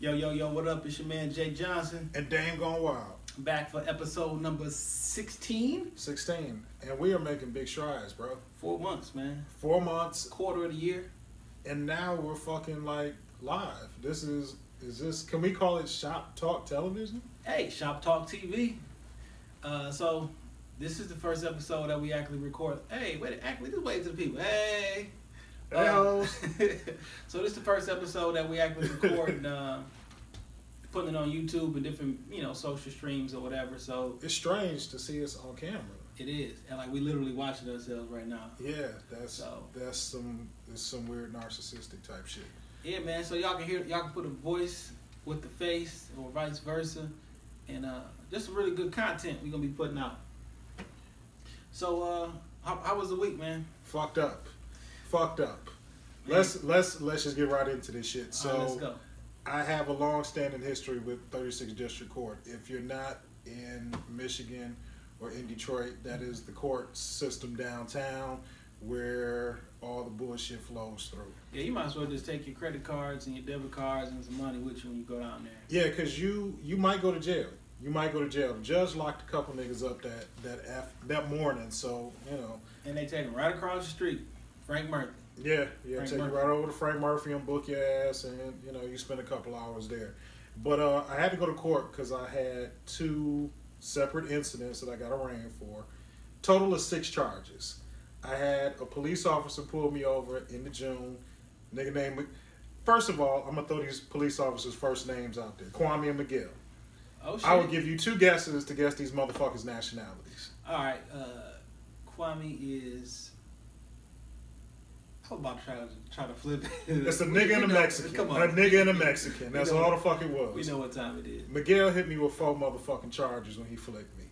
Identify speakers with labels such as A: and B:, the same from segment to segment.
A: Yo, yo, yo, what up? It's your man Jay Johnson.
B: And Dame Gone Wild.
A: Back for episode number 16.
B: 16. And we are making big strides, bro.
A: 4 months, man.
B: 4 months.
A: Quarter of the year.
B: And now we're fucking like live. This is this, can we call it Shop Talk Television?
A: Hey, Shop Talk TV. So this is the first episode that we actually record. Hey, wait, actually, just wave to the people. Hey.
B: Hey,
A: so this is the first episode that we actually record, putting it on YouTube and different, social streams or whatever. So
B: it's strange to see us on camera.
A: It is, and like we literally watching ourselves right now.
B: Yeah, that's some weird narcissistic type shit.
A: Yeah, man. So y'all can put a voice with the face or vice versa, and just some really good content we're gonna be putting out. So how was the week, man?
B: Fucked up. Let's just get right into this shit. So
A: let's go.
B: I have a long-standing history with 36th District Court. If you're not in Michigan or in Detroit, that is the court system downtown where all the bullshit flows through.
A: Yeah, you might as well just take your credit cards and your debit cards and some money with you when you go down there.
B: Yeah, because you might go to jail. The judge locked a couple niggas up that morning, so,
A: And they take them right across the street. Frank Murphy.
B: Yeah, take you right over to Frank Murphy and book your ass, and you spend a couple hours there. But I had to go to court because I had 2 separate incidents that I got arraigned for. Total of 6 charges. I had a police officer pull me over in the June. Nigga named. First of all, I'm gonna throw these police officers' first names out there: Kwame and Miguel.
A: Oh shit!
B: I will give you 2 guesses to guess these motherfuckers' nationalities.
A: All right, Kwame is. I'm about to try to flip it.
B: It's a nigga and a Mexican.
A: Come on.
B: A nigga and a Mexican. That's all the fuck it was.
A: We know what time it is.
B: Miguel hit me with 4 motherfucking charges when he flicked me.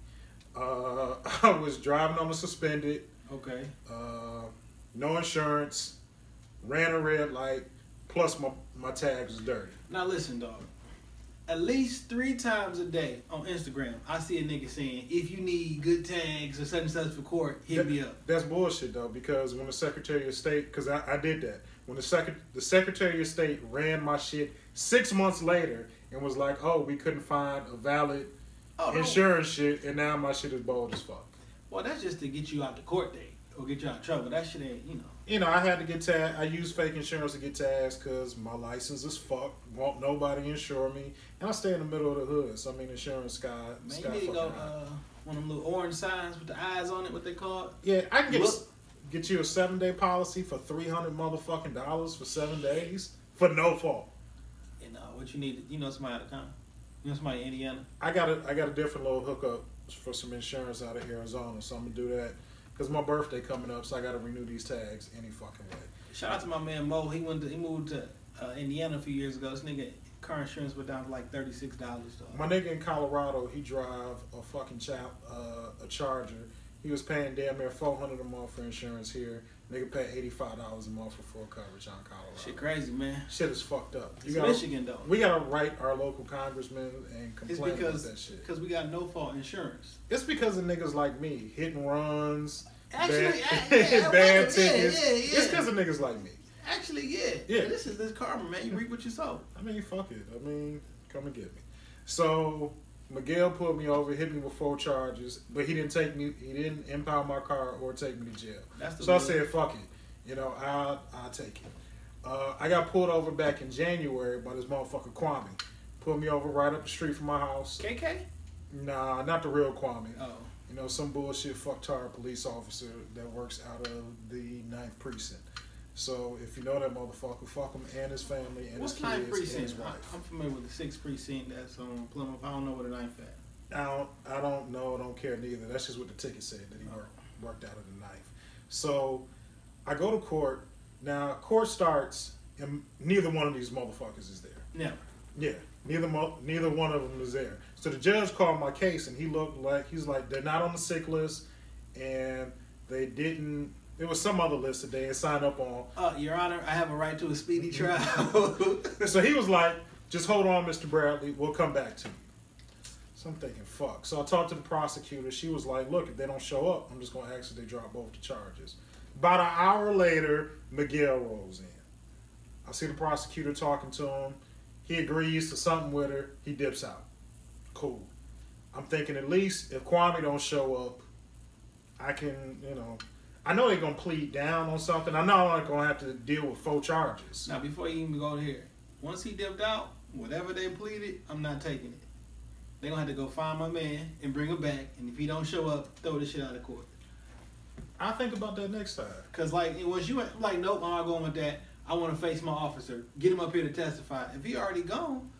B: I was driving on the suspended.
A: Okay.
B: No insurance. Ran a red light. Plus my tags was dirty.
A: Now listen, dog. At least 3 times a day on Instagram, I see a nigga saying, if you need good tags or such and such for court, hit me up.
B: That's bullshit, though, because when the Secretary of State, because I did that, when the Secretary of State ran my shit 6 months later and was like, oh, we couldn't find a valid insurance shit, and now my shit is bold as fuck.
A: Well, that's just to get you out the court date or get you out of trouble. That shit ain't,
B: I had to get tagged. I used fake insurance to get tags because my license is fucked. Won't nobody insure me. And I stay in the middle of the hood, so I mean insurance sky.
A: Man, you need to go one of them little orange signs with the eyes on it, what they call it.
B: Yeah, I can get you a 7-day policy for $300 motherfucking dollars for 7 days for no fault.
A: And what you need, somebody out of town. Somebody in Indiana.
B: I got a different little hookup for some insurance out of Arizona, so I'm gonna do that. Because my birthday coming up, so I got to renew these tags any fucking way.
A: Shout out to my man Mo. He moved to Indiana a few years ago. This nigga car insurance went down to like $36.
B: My nigga in Colorado, he drive a fucking a Charger. He was paying damn near $400 a month for insurance here. Nigga pay $85 a month for full coverage on Colorado.
A: Shit crazy, man.
B: Shit is fucked up.
A: It's Michigan though.
B: We gotta write our local concongressman and complain about that shit.
A: Because we got no fault insurance.
B: It's because of niggas like me, hit and runs,
A: actually,
B: bad tickets.
A: Yeah.
B: It's because of niggas like me.
A: Actually, yeah. This is karma, man. You reap what you sow.
B: I mean, fuck it. I mean, come and get me. So Miguel pulled me over, hit me with 4 charges, but he didn't impound my car or take me to jail. I said, fuck it. I'll take it. I got pulled over back in January by this motherfucker Kwame. Pulled me over right up the street from my house.
A: KK?
B: Nah, not the real Kwame.
A: Oh.
B: Some bullshit fucktard police officer that works out of the 9th precinct. So if you know that motherfucker, fuck him and his family and his kids and his wife.
A: I'm familiar with the 6th precinct that's on Plymouth. I don't know where the 9th at.
B: I don't know. I don't care neither. That's just what the ticket said that he worked out of the 9th. So I go to court. Now court starts and neither one of these motherfuckers is there.
A: Never.
B: Yeah. Neither one of them is there. So the judge called my case and he's like they're not on the sick list and they didn't. There was some other list that they had signed up on.
A: Your Honor, I have a right to a speedy trial.
B: So he was like, just hold on, Mr. Bradley. We'll come back to you. So I'm thinking, fuck. So I talked to the prosecutor. She was like, look, if they don't show up, I'm just going to ask if they drop both the charges. About an hour later, Miguel rolls in. I see the prosecutor talking to him. He agrees to something with her. He dips out. Cool. I'm thinking at least if Kwame don't show up, I can, I know they're going to plead down on something. I know I'm not going to have to deal with 4 charges.
A: Now, before you even go here, once he dipped out, whatever they pleaded, I'm not taking it. They're going to have to go find my man and bring him back. And if he don't show up, throw this shit out of court.
B: I'll think about that next time.
A: Because, once you like, nope, I'm not going with that. I want to face my officer. Get him up here to testify. If he already gone,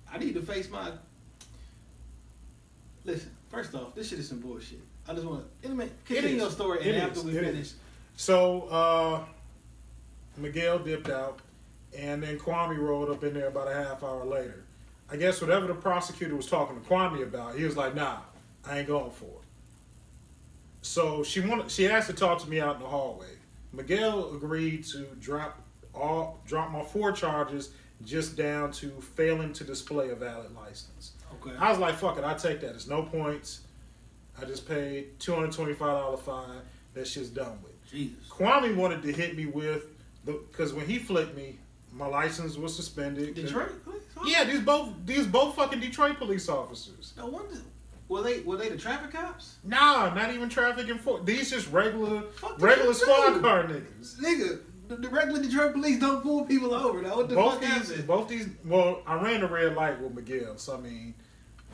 A: I need to face my... Listen, first off, this shit is some bullshit. I just want to... Continue your story, and after we finish...
B: So, Miguel dipped out, and then Kwame rolled up in there about a half hour later. I guess whatever the prosecutor was talking to Kwame about, he was like, nah, I ain't going for it. So she asked to talk to me out in the hallway. Miguel agreed to drop my 4 charges just down to failing to display a valid license.
A: Okay.
B: I was like, fuck it, I take that. There's no points. I just paid $225 fine. That shit's done with.
A: Jesus.
B: Kwame wanted to hit me with because when he flipped me, my license was suspended.
A: Detroit police?
B: Yeah, these both fucking Detroit police officers.
A: No wonder. Were they the traffic cops?
B: Nah, not even traffic enforcement. These just regular squad car niggas.
A: Nigga, the regular Detroit police don't pull people over. Though. What the fuck happened?
B: Well, I ran the red light with Miguel, so I mean,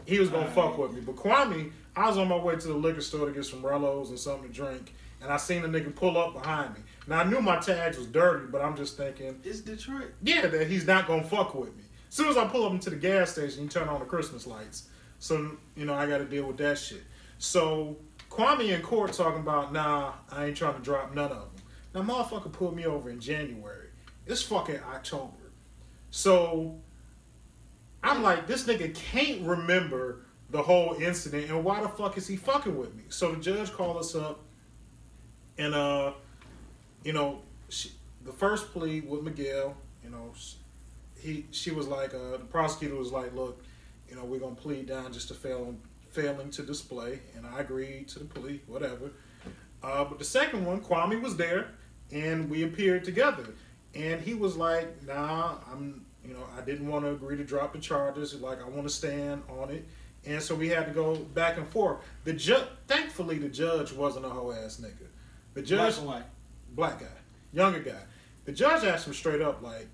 B: he was gonna fuck with me. But Kwame, I was on my way to the liquor store to get some Rellos and something to drink, and I seen a nigga pull up behind me. Now I knew my tags was dirty, but I'm just thinking,
A: it's Detroit.
B: Yeah, that he's not gonna fuck with me. As soon as I pull up into the gas station, you turn on the Christmas lights. So, I got to deal with that shit. So, Kwame in court talking about, nah, I ain't trying to drop none of them. Now, motherfucker pulled me over in January. It's fucking October. So, I'm like, this nigga can't remember the whole incident, and why the fuck is he fucking with me? So, the judge called us up, and, the first plea with Miguel, she was like, the prosecutor was like, look, we're going to plead down just to failing to display. And I agreed to the plea, whatever. But the second one, Kwame was there, and we appeared together. And he was like, nah, I didn't want to agree to drop the charges. Like, I want to stand on it. And so we had to go back and forth. Thankfully, the judge wasn't a hoe-ass nigga. The judge...
A: Black and white?
B: Black guy. Younger guy. The judge asked him straight up, like,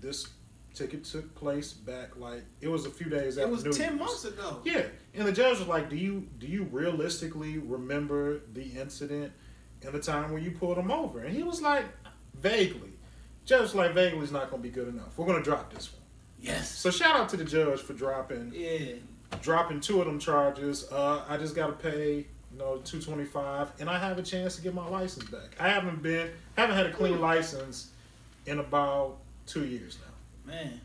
B: this... ticket took place back it was a few days after New Year's.
A: It was 10 months ago.
B: Yeah, and the judge was like, "Do you realistically remember the incident and the time when you pulled him over?" And he was like, "Vaguely." Judge was like, "Vaguely is not going to be good enough. We're going to drop this one."
A: Yes.
B: So shout out to the judge for dropping 2 of them charges. I just got to pay $225, and I have a chance to get my license back. I haven't had a clean license in about 2 years now.
A: Man,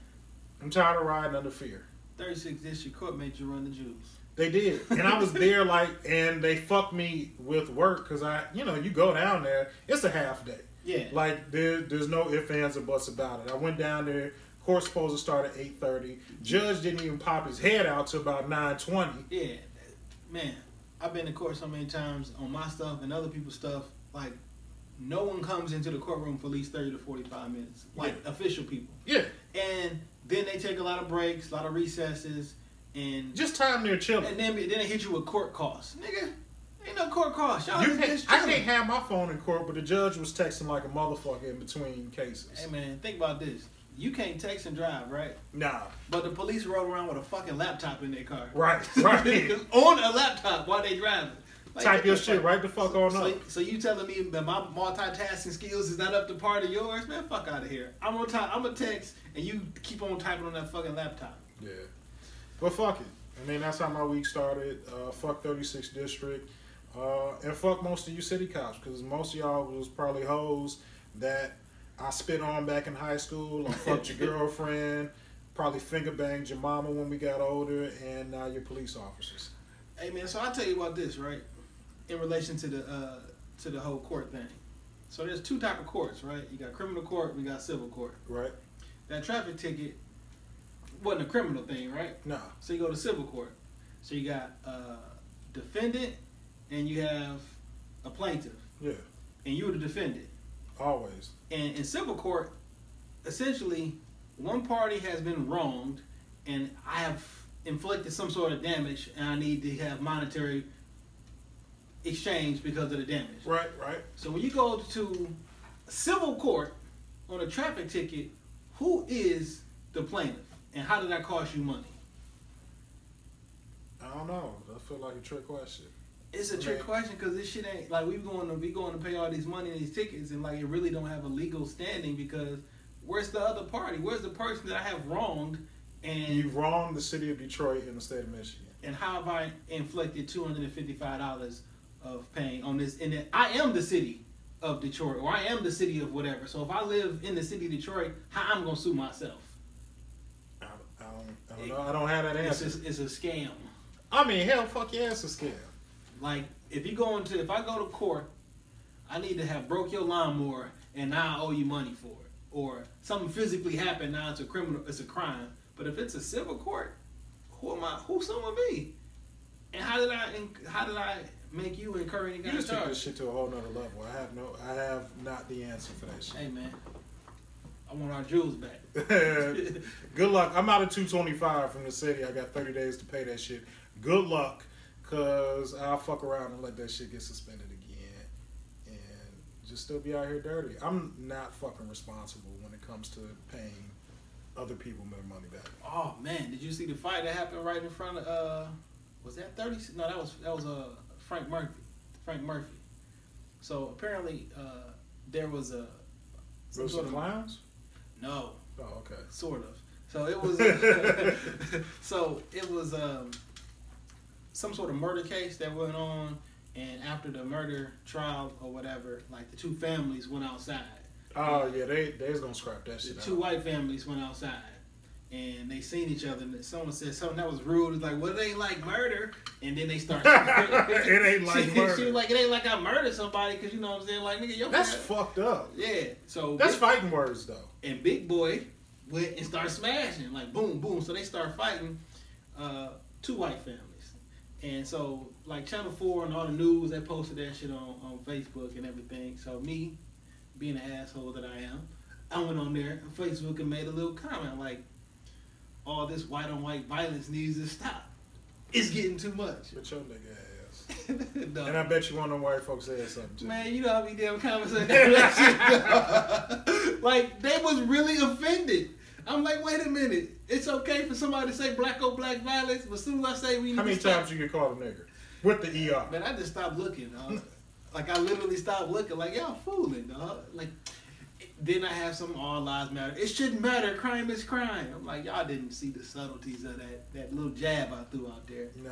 B: I'm tired of riding under fear.
A: 36th District Court made you run the juice.
B: They did. And I was there and they fucked me with work because you go down there, it's a half day.
A: Yeah.
B: There's no ifs, ands, or buts about it. I went down there, court's supposed to start at 8:30. Judge didn't even pop his head out till about 9:20.
A: Yeah. Man, I've been to court so many times on my stuff and other people's stuff, no one comes into the courtroom for at least 30 to 45 minutes. Official people.
B: Yeah.
A: And then they take a lot of breaks, a lot of recesses, and...
B: just time there chilling.
A: And then they hit you with court costs. Nigga, ain't no court costs.
B: I can't have my phone in court, but the judge was texting like a motherfucker in between cases.
A: Hey, man, think about this. You can't text and drive, right?
B: Nah.
A: But the police rode around with a fucking laptop in their car.
B: Right.
A: On a laptop while they driving.
B: Type your shit right the fuck on up.
A: So you telling me that my multitasking skills is not up to par of yours? Man, fuck out of here. I'm gonna text and you keep on typing on that fucking laptop.
B: Yeah. But fuck it. I mean, that's how my week started. Fuck 36th District. And fuck most of you city cops, because most of y'all was probably hoes that I spit on back in high school, or fucked your girlfriend, probably finger banged your mama when we got older, and now you're police officers.
A: Hey man, so I'll tell you about this, right? In relation to the whole court thing. So there's 2 types of courts, right? You got criminal court, we got civil court.
B: Right.
A: That traffic ticket wasn't a criminal thing, right?
B: No.
A: So you go to civil court. So you got a defendant and you have a plaintiff.
B: Yeah.
A: And you're the defendant.
B: Always.
A: And in civil court, essentially, one party has been wronged, and I have inflicted some sort of damage, and I need to have monetary exchange because of the damage.
B: Right.
A: So when you go to civil court on a traffic ticket, who is the plaintiff, and how did that cost you money?
B: I don't know. I feel like a trick question.
A: It's a trick question because this shit ain't like we going to pay all these money and these tickets, and like it really don't have a legal standing because where's the other party? Where's the person that I have wronged? And
B: you wronged the city of Detroit and the state of Michigan.
A: And how have I inflicted $255 of pain on this? And I am the city of Detroit, or I am the city of whatever. So if I live in the city of Detroit, how I'm gonna sue myself?
B: I don't know. I don't have that answer.
A: It's a scam.
B: I mean, hell, fuck yeah, it's a scam.
A: Like if I go to court, I need to have broke your lawnmower, and now I owe you money for it, or something physically happened. Now it's a crime. But if it's a civil court, who's suing me? And how did I make you incur any kind of charge?
B: You just took this shit to a whole nother level. I have not the answer for that shit.
A: Hey man, I want our jewels back.
B: Good luck. I'm out of $225 from the city. I got 30 days to pay that shit. Good luck, cause I'll fuck around and let that shit get suspended again, and just still be out here dirty. I'm not fucking responsible when it comes to paying other people their money back.
A: Oh man, did you see the fight that happened right in front of was that 30? No, that was Frank Murphy. So apparently there was a
B: Those are clowns?
A: No.
B: Oh, okay.
A: Sort of. So it was some sort of murder case that went on, and after the murder trial or whatever, like the two families went outside.
B: Oh yeah, they was gonna scrap that shit.
A: The two white families went outside, and they seen each other. And someone said something that was rude. It's like, well, it ain't like murder. And then they started.
B: It ain't like murder.
A: She was like, it ain't like I murdered somebody, because you know what I'm saying. Like, nigga,
B: that's fucked up.
A: Yeah. So
B: that's fighting words though.
A: And Big Boy went and started smashing, like boom, boom. So they start fighting two white families. And so, like, Channel 4 and all the news, they posted that shit on Facebook and everything. So me, being an asshole that I am, I went on there on Facebook and made a little comment like, all this white on white violence needs to stop. It's getting too much.
B: But your nigga ass.
A: No.
B: And I bet you one of them white folks said something too.
A: Man, you know how many damn comments I got. Like, they was really offended. I'm like, wait a minute. It's okay for somebody to say black on black violence, but as soon as I say we need
B: How many
A: to stop,
B: times you get called a nigger? With the ER.
A: man, I just stopped looking, dog. Like, I literally stopped looking. Like, y'all fooling, dog. Like, then I have some all lives matter. It shouldn't matter. Crime is crime. I'm like, y'all didn't see the subtleties of that little jab I threw out there.
B: Nah.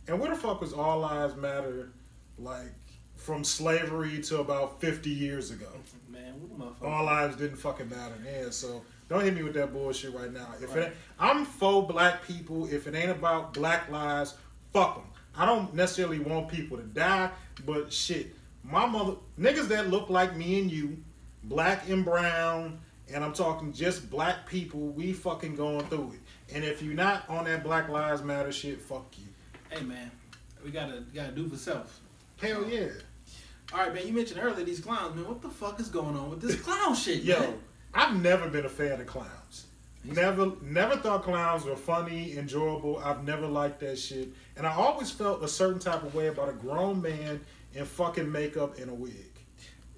B: And where the fuck was all lives matter, like, from slavery to about 50 years ago?
A: Man, what the motherfucker?
B: All lives didn't fucking matter then, so don't hit me with that bullshit right now. If it, I'm for black people. If it ain't about black lives, fuck them. I don't necessarily want people to die, but shit, my mother, niggas that look like me and you, black and brown, and I'm talking just black people, we fucking going through it. And if you're not on that Black Lives Matter shit, fuck you.
A: Hey man, we gotta do for self.
B: Hell yeah.
A: All right, man. You mentioned earlier these clowns, man. What the fuck is going on with this clown shit,
B: Yo,
A: man?
B: I've never been a fan of clowns. Never thought clowns were funny, enjoyable. I've never liked that shit. And I always felt a certain type of way about a grown man in fucking makeup and a wig.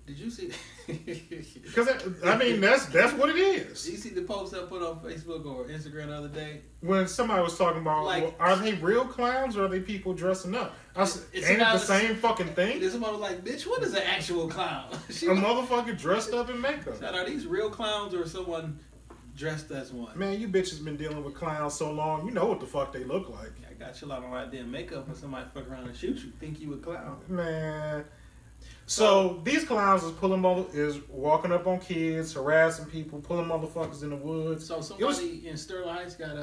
A: Did you see?
B: Because I mean, that's what it is.
A: Did you see the post I put on Facebook or Instagram the other day?
B: When somebody was talking about,
A: like,
B: well, are they real clowns or are they people dressing up? I said, ain't it the same fucking thing?
A: There's somebody was like, bitch, what is an actual clown?
B: A motherfucker dressed up in makeup.
A: Said, are these real clowns or someone dressed as one?
B: Man, you bitches been dealing with clowns so long, you know what the fuck they look like.
A: I got you a lot on right there in makeup and somebody fuck around and shoot you. Think you a clown.
B: Man. So these clowns is walking up on kids, harassing people, pulling motherfuckers in the woods.
A: So somebody in Sterling Heights got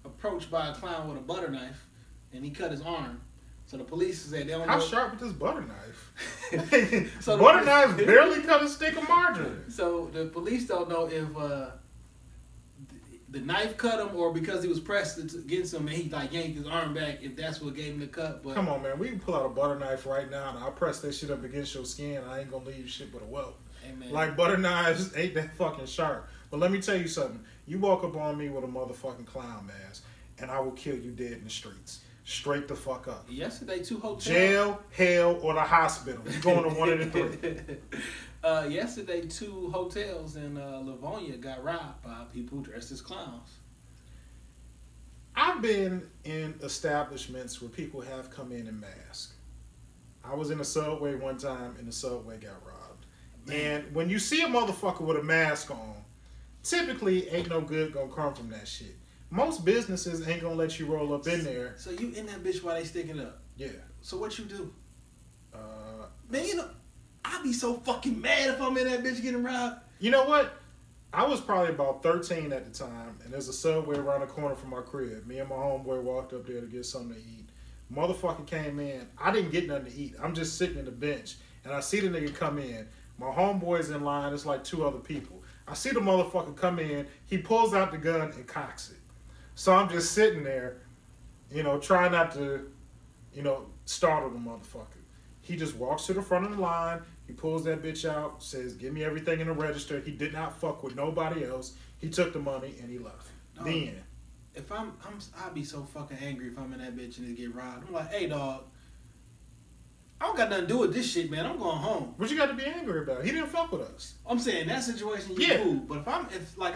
A: approached by a clown with a butter knife, and he cut his arm. So the police said they don't know.
B: How sharp is this butter knife? So butter knife barely cut a stick of margarine.
A: So the police don't know if the knife cut him or because he was pressed against him and he like yanked his arm back, if that's what gave him the cut. But
B: come on, man, we can pull out a butter knife right now and I'll press that shit up against your skin. I ain't gonna leave shit but a welt.
A: Amen.
B: Like butter knives ain't that fucking sharp. But let me tell you something. You walk up on me with a motherfucking clown mask, and I will kill you dead in the streets. Straight the fuck up.
A: Yesterday, 2 hotels.
B: Jail, hell, or the hospital. You going to one of the 3.
A: Yesterday, 2 hotels in Livonia got robbed by people dressed as clowns.
B: I've been in establishments where people have come in masks. I was in a Subway one time, and the Subway got robbed. Man. And when you see a motherfucker with a mask on, typically ain't no good gonna come from that shit. Most businesses ain't gonna let you roll up in there.
A: So you in that bitch while they sticking up?
B: Yeah.
A: So what you do? Man, I'd be so fucking mad if I'm in that bitch getting robbed.
B: You know what? I was probably about 13 at the time, and there's a Subway around the corner from my crib. Me and my homeboy walked up there to get something to eat. Motherfucker came in. I didn't get nothing to eat. I'm just sitting in the bench, and I see the nigga come in. My homeboy's in line. It's like 2 other people. I see the motherfucker come in. He pulls out the gun and cocks it. So I'm just sitting there, trying not to, startle the motherfucker. He just walks to the front of the line. He pulls that bitch out, says, "Give me everything in the register." He did not fuck with nobody else. He took the money and he left.
A: No,
B: then,
A: if I'd be so fucking angry if I'm in that bitch and it get robbed. I'm like, hey dog, I don't got nothing to do with this shit, man. I'm going home.
B: What you got to be angry about? He didn't fuck with us.
A: I'm saying that situation, you cool. But if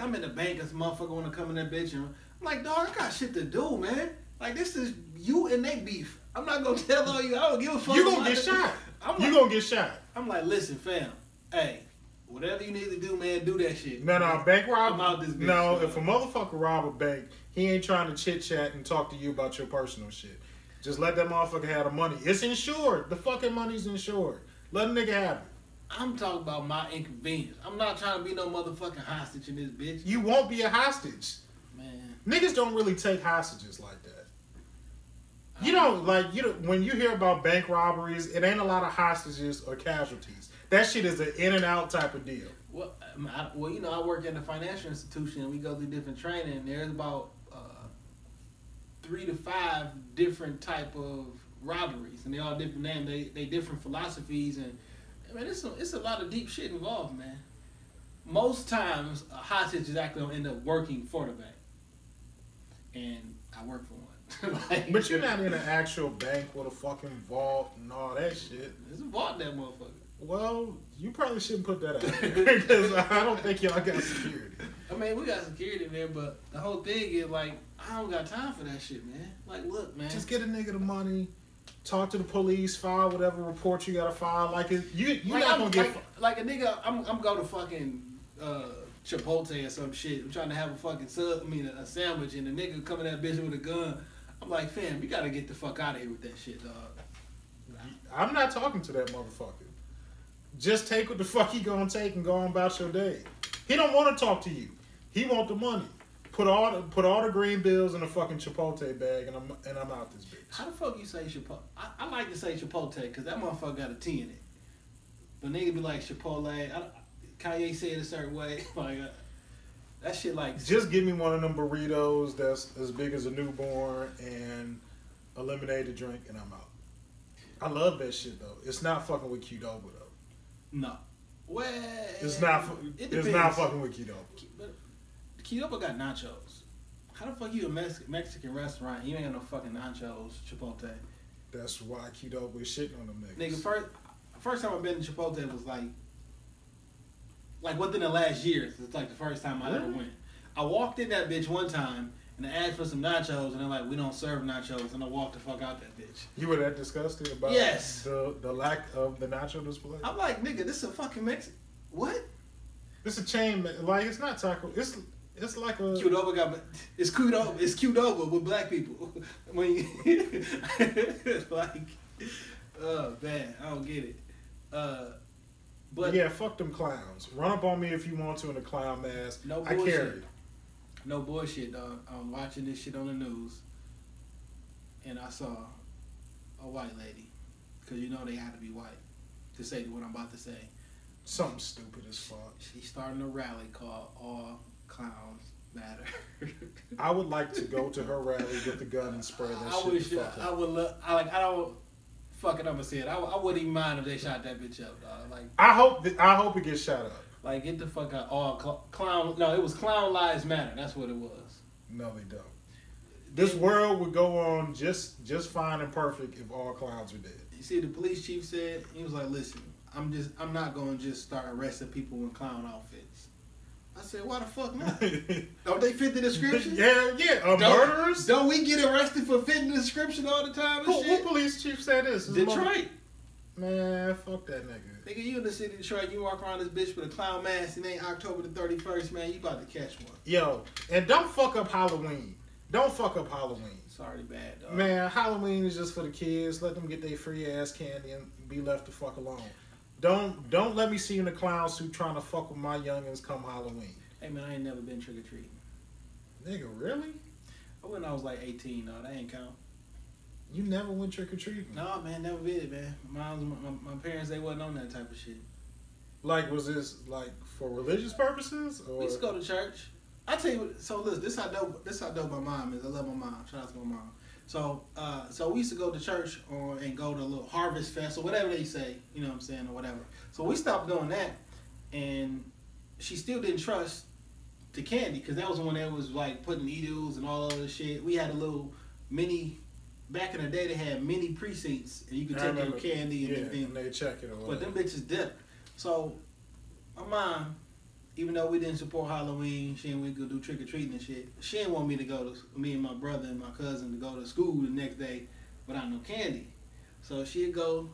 A: I'm in the bank and some motherfucker want to come in that bitch and I'm like, dog, I got shit to do, man. Like, this is you and they beef. I'm not gonna tell all you. I don't give a fuck.
B: You gonna get shot. You gonna get shot.
A: I'm like, listen, fam. Hey, whatever you need to do, man, do that shit.
B: No, bank rob.
A: I'm out this bitch.
B: No, if a motherfucker rob a bank, he ain't trying to chit chat and talk to you about your personal shit. Just let that motherfucker have the money. It's insured. The fucking money's insured. Let a nigga have it.
A: I'm talking about my inconvenience. I'm not trying to be no motherfucking hostage in this bitch.
B: You won't be a hostage.
A: Man.
B: Niggas don't really take hostages like that. When you hear about bank robberies, it ain't a lot of hostages or casualties. That shit is an in and out type of deal.
A: Well, I work in a financial institution. We go through different training. And there's about 3 to 5 different type of robberies, and they all different names. They different philosophies, and it's a lot of deep shit involved, man. Most times, a hostage is actually gonna end up working for the bank, and I work for one.
B: But you're not in an actual bank with a fucking vault and all that shit.
A: There's a vault in that motherfucker.
B: Well, you probably shouldn't put that out there because I don't think y'all got security.
A: I mean, we got security there, but the whole thing is like, I don't got time for that shit, man. Like, look, man.
B: Just get a nigga the money, talk to the police, file whatever report you gotta file. Like, you're not gonna get
A: like a nigga. I'm going to fucking Chipotle or some shit. I'm trying to have a sandwich, and the nigga coming at that bitch with a gun. I'm like, fam, you gotta get the fuck out of here with that shit, dog.
B: I'm not talking to that motherfucker. Just take what the fuck he gonna take and go on about your day. He don't want to talk to you. He want the money. Put all the green bills in a fucking Chipotle bag, and I'm out this bitch.
A: How the fuck you say Chipotle? I like to say Chipotle because that motherfucker got a T in it. But nigga be like Chipotle. Kanye said it a certain way. Like that shit like.
B: Just give me one of them burritos that's as big as a newborn and a lemonade drink, and I'm out. I love that shit though. It's not fucking with Qdoba though.
A: No. Well,
B: it's not fucking with Qdoba.
A: But Qdoba got nachos. How the fuck you a Mexican restaurant? You ain't got no fucking nachos, Chipotle.
B: That's why Qdoba is shitting on them niggas.
A: Nigga, first time I've been to Chipotle was like within the last year. It's like the first time I ever went. I walked in that bitch one time and I asked for some nachos, and they're like, "We don't serve nachos," and I walked the fuck out that bitch.
B: You were that disgusted about the lack of the nacho display?
A: I'm like, nigga, this is a fucking Mexican. What?
B: This is a chain. Like, it's not taco. It's like a
A: Qdoba it's Qdoba with black people. When you, like, oh man, I don't get it. But
B: yeah, fuck them clowns. Run up on me if you want to in a clown mask.
A: No
B: bullshit. I carry.
A: No bullshit, dog. I'm watching this shit on the news, and I saw a white lady, because you know they have to be white to say what I'm about to say.
B: Something stupid as fuck.
A: She's starting a rally called All Clowns Matter.
B: I would like to go to her rally with the gun and spray that shit.
A: I would love. I don't. Fuck it, I'm gonna say it. I wouldn't even mind if they shot that bitch up, dog. Like,
B: I hope it gets shot up.
A: Like, get the fuck out. All clown. No, it was Clown Lives Matter. That's what it was.
B: No, they don't. This world would go on just fine and perfect if all clowns were dead.
A: You see, the police chief said, he was like, listen, I'm not going to just start arresting people in clown outfits. I said, why the fuck not? Don't they fit the description?
B: Yeah. Murderers?
A: Don't we get arrested for fitting the description all the time and shit?
B: Who police chief said this?
A: Detroit.
B: Man, fuck that nigga.
A: Nigga, you in the city of Detroit, you walk around this bitch with a clown mask, and ain't October the 31st, man, you about to catch one.
B: Yo, and don't fuck up Halloween. Don't fuck up Halloween.
A: It's already bad, dog.
B: Man, Halloween is just for the kids. Let them get their free ass candy and be left the fuck alone. Don't let me see you in a clown suit trying to fuck with my youngins come Halloween.
A: Hey man, I ain't never been trick or treating.
B: Nigga, really?
A: I went when I was like 18, though. That ain't count.
B: You never went trick or treating?
A: No, man, never did, man. My parents, they wasn't on that type of shit.
B: Like, was this like for religious purposes? Or?
A: We used to go to church. I tell you what, so listen, this how dope my mom is. I love my mom. Shout out to my mom. So we used to go to church and go to a little harvest fest or whatever they say, you know what I'm saying, or whatever. So we stopped doing that, and she still didn't trust the candy because that was when they was like putting needles and all of this shit. We had a little mini. Back in the day, they had mini precincts, and you could take your candy and
B: they check it or whatever.
A: But them bitches dipped. So my mom, even though we didn't support Halloween, she and we could do trick or treating and shit. She didn't want me to go to me and my brother and my cousin to go to school the next day without no candy. So she'd go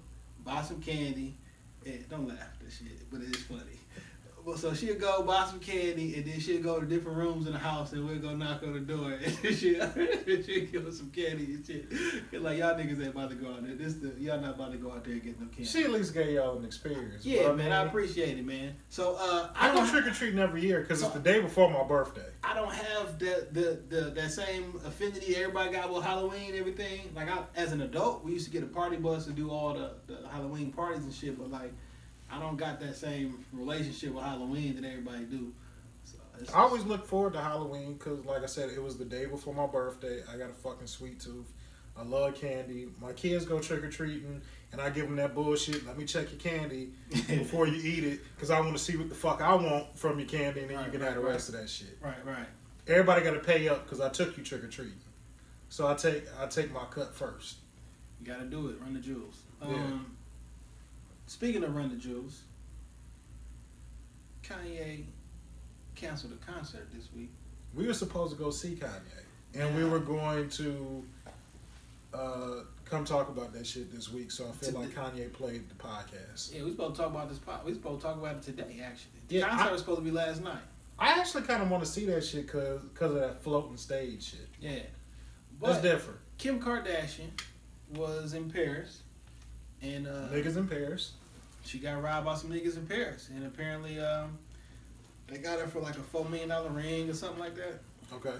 A: buy some candy. Don't laugh at this shit, but it is funny. So she'd go buy some candy, and then she'd go to different rooms in the house, and we'd go knock on the door, and she'd give us some candy and shit. Like, y'all niggas ain't about to go out there. Y'all not about to go out there and get no candy.
B: She at least gave y'all an experience.
A: Yeah, man, I appreciate it, man. So
B: I go trick or treating every year because it's the day before my birthday.
A: I don't have that same affinity everybody got with Halloween and everything. Like, as an adult, we used to get a party bus and do all the Halloween parties and shit, but like, I don't got that same relationship with Halloween that everybody do. So
B: I always look forward to Halloween because, like I said, it was the day before my birthday. I got a fucking sweet tooth. I love candy. My kids go trick-or-treating, and I give them that bullshit. Let me check your candy before you eat it because I want to see what the fuck I want from your candy, and then you can have the rest of that shit.
A: Right.
B: Everybody got to pay up because I took you trick-or-treating. So I take my cut first.
A: You got to do it. Run the jewels.
B: Yeah.
A: Speaking of Run the Jewels, Kanye canceled a concert this week.
B: We were supposed to go see Kanye, and we were going to come talk about that shit this week. So I feel like Kanye played the podcast.
A: Yeah, we supposed to talk about this. We supposed to talk about it today. Actually, the
B: Yeah,
A: concert was supposed to be last night.
B: I actually kind of want to see that shit because of that floating stage shit.
A: Yeah,
B: but that's different.
A: Kim Kardashian was in Paris, and
B: niggas in Paris.
A: She got robbed by some niggas in Paris, and apparently they got her for like a $4 million ring or something like that.
B: Okay.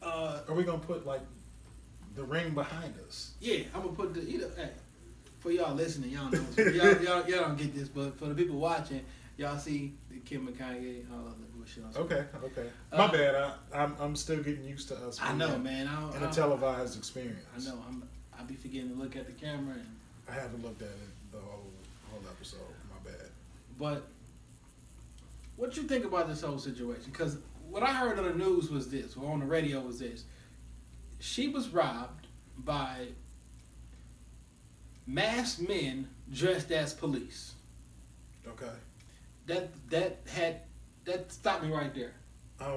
B: Are we gonna put like the ring behind us?
A: Yeah, I'm gonna put hey, for y'all listening, y'all know y'all don't get this, but for the people watching, y'all see the Kim and Kanye all of the bullshit.
B: Okay. My bad. I'm still getting used to us.
A: I know, man.
B: In a televised experience.
A: I know. I be forgetting to look at the camera, and
B: I haven't looked at it the whole episode. My bad.
A: But what you think about this whole situation? Because what I heard on the news was this, or on the radio was this: she was robbed by masked men dressed as police.
B: Okay.
A: That stopped me right there.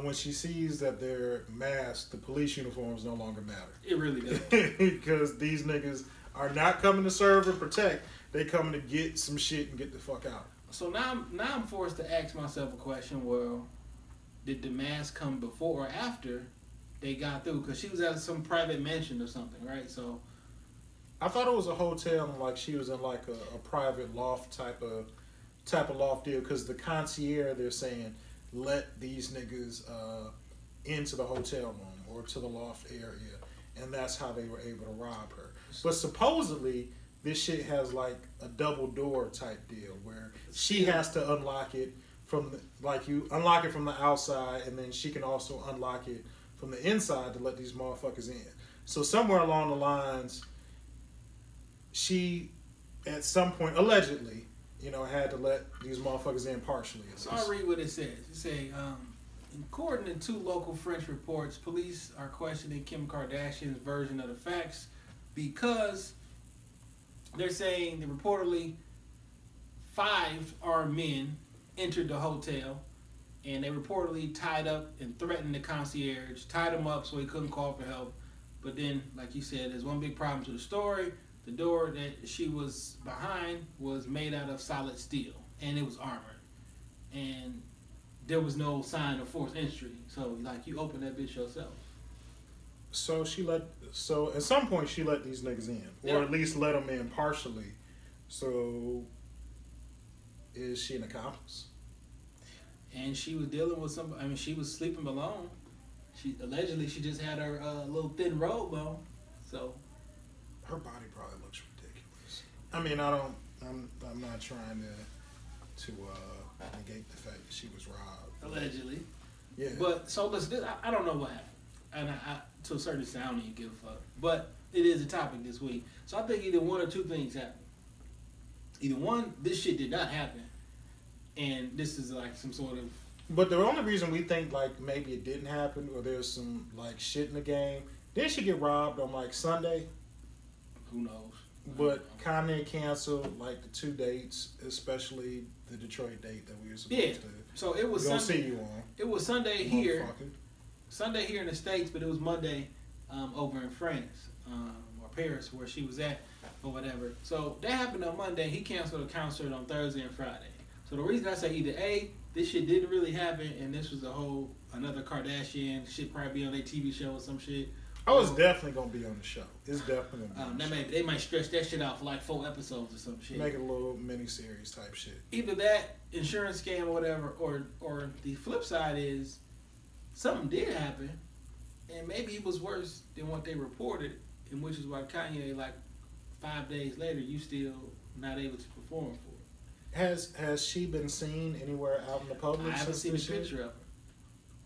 B: When she sees that they're masked, the police uniforms no longer matter.
A: It really does.
B: Because these niggas are not coming to serve and protect. They coming to get some shit and get the fuck out.
A: So now I'm forced to ask myself a question. Well, did the mask come before or after they got through? Because she was at some private mansion or something, right? So
B: I thought it was a hotel and like she was in like a private loft type of loft deal. Because the concierge, they're saying, let these niggas into the hotel room or to the loft area, and that's how they were able to rob her. But supposedly this shit has like a double door type deal where she has to unlock it from you unlock it from the outside, and then she can also unlock it from the inside to let these motherfuckers in. So somewhere along the lines, she at some point allegedly, had to let these motherfuckers in partially.
A: So I'll read what it says. It say, according to 2 local French reports, police are questioning Kim Kardashian's version of the facts because they're saying that reportedly 5 armed men entered the hotel and they reportedly tied up and threatened the concierge, tied him up so he couldn't call for help. But then, like you said, there's one big problem to the story. The door that she was behind was made out of solid steel and it was armored. And there was no sign of forced entry. So, like, you open that bitch yourself.
B: So at some point she let these niggas in, or at least let them in partially. So, is she an accomplice?
A: And she was dealing with some. I mean, she was sleeping alone. She allegedly she just had her little thin robe on. So,
B: her body probably looks ridiculous. I mean, I'm not trying to negate the fact that she was robbed.
A: Allegedly.
B: Yeah.
A: But so listen, I don't know what happened, and I to a certain extent I don't even give a fuck. But it is a topic this week, so I think either one or two things happened. Either one, this shit did not happen, and this is like some sort of.
B: But the only reason we think like maybe it didn't happen, or there's some like shit in the game. Didn't she get robbed on like Sunday?
A: Who knows?
B: But Kanye canceled like the 2 dates, especially the Detroit date that we were supposed to.
A: So it was Sunday.
B: See you on.
A: It was Sunday here. Sunday here in the States, but it was Monday over in France or Paris where she was at or whatever. So that happened on Monday. He canceled a concert on Thursday and Friday. So the reason I say either A, this shit didn't really happen and this was another Kardashian shit probably be on their TV show or some shit.
B: Oh, it's definitely gonna be on the show. It's definitely gonna be on the show.
A: They might stretch that shit out for like 4 episodes or some shit.
B: Make it a little mini-series type shit.
A: Either that, insurance scam or whatever, or the flip side is something did happen and maybe it was worse than what they reported, and which is why Kanye, like 5 days later, you still not able to perform for it.
B: Has she been seen anywhere out in the public?
A: I haven't seen a picture of her.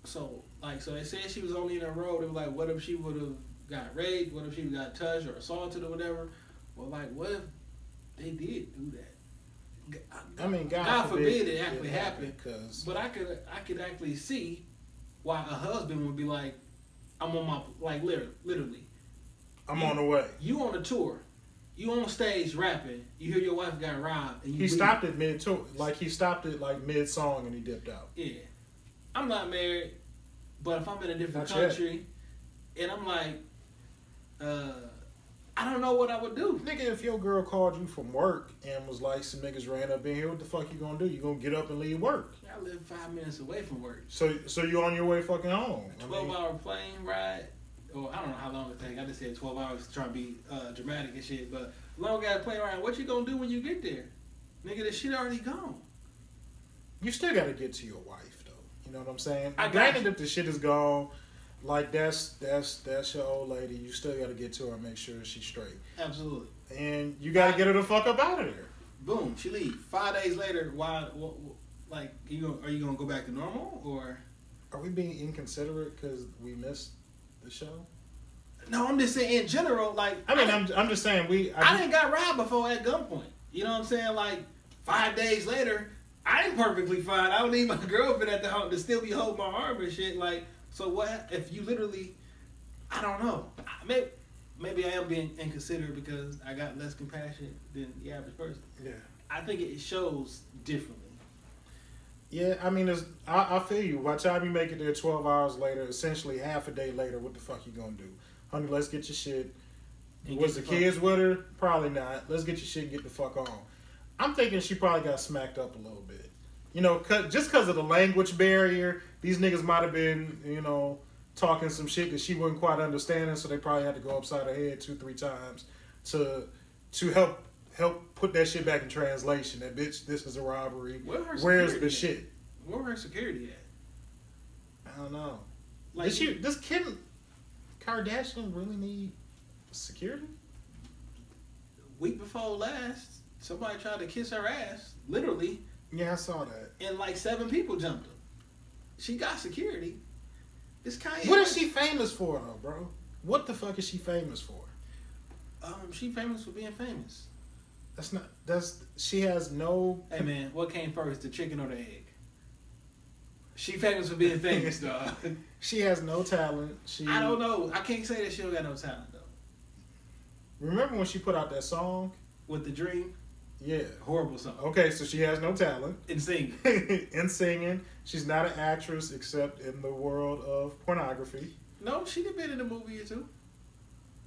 A: So they said she was only in a row. They were like, what if she would have got raped? What if she got touched or assaulted or whatever? Well, like, what if they did do that?
B: I mean,
A: God forbid it actually happened.
B: Because
A: but I could actually see why a husband would be like, I'm on my, like, literally.
B: I'm on the way.
A: You on a tour. You on stage rapping. You hear your wife got robbed. And
B: he stopped it mid-tour. Like, he stopped it, like, mid-song and he dipped out.
A: Yeah. I'm not married, but if I'm in a different country and I'm like, I don't know what I would do.
B: Nigga, if your girl called you from work and was like, some niggas ran up in here, what the fuck you gonna do? You gonna get up and leave work?
A: I live 5 minutes away from work.
B: So you on your way fucking home.
A: 12-hour plane ride, or I don't know how long it takes. I just said 12 hours to try to be dramatic and shit, but long ass plane ride, what you gonna do when you get there? Nigga, the shit already gone.
B: You still gotta get to your wife, though. You know what I'm saying?
A: Granted,
B: if the shit is gone, like that's your old lady. You still gotta get to her and make sure she's straight.
A: Absolutely.
B: And you gotta get her the fuck up out of there.
A: Boom, she leave. 5 days later, like, are you gonna go back to normal, or
B: are we being inconsiderate because we missed the show?
A: No, I'm just saying in general. Like,
B: I'm just saying
A: I didn't got robbed before at gunpoint. You know what I'm saying? Like 5 days later, I'm perfectly fine. I don't need my girlfriend at the home to still be holding my arm and shit. Like, so what if you literally? I don't know. Maybe I am being inconsiderate because I got less compassion than the average person.
B: Yeah.
A: I think it shows differently.
B: Yeah, I mean, I feel you. By the time you make it there 12 hours later, essentially half a day later, what the fuck you gonna do? Honey, let's get your shit. Was the kids with her? Probably not. Let's get your shit and get the fuck on. I'm thinking she probably got smacked up a little bit. You know, just because of the language barrier, these niggas might have been, you know, talking some shit that she wasn't quite understanding, so they probably had to go upside her head 2-3 times to help put that shit back in translation. That bitch, this is a robbery. Where's the shit?
A: Where her security at?
B: I don't know.
A: Like,
B: does Kim Kardashian really need security?
A: Week before last, somebody tried to kiss her ass, literally.
B: Yeah, I saw that.
A: And like 7 people jumped her. She got security. It's Kanye.
B: What is she famous for, though, bro? What the fuck is she famous for?
A: She famous for being famous.
B: She has no.
A: Hey man, what came first, the chicken or the egg? She famous for being famous, dog.
B: She has no talent.
A: I don't know. I can't say that she don't got no talent though.
B: Remember when she put out that song
A: with the Dream?
B: Yeah,
A: horrible song.
B: Okay, so she has no talent
A: in singing.
B: In singing, she's not an actress except in the world of pornography.
A: No, she did been in a movie or two.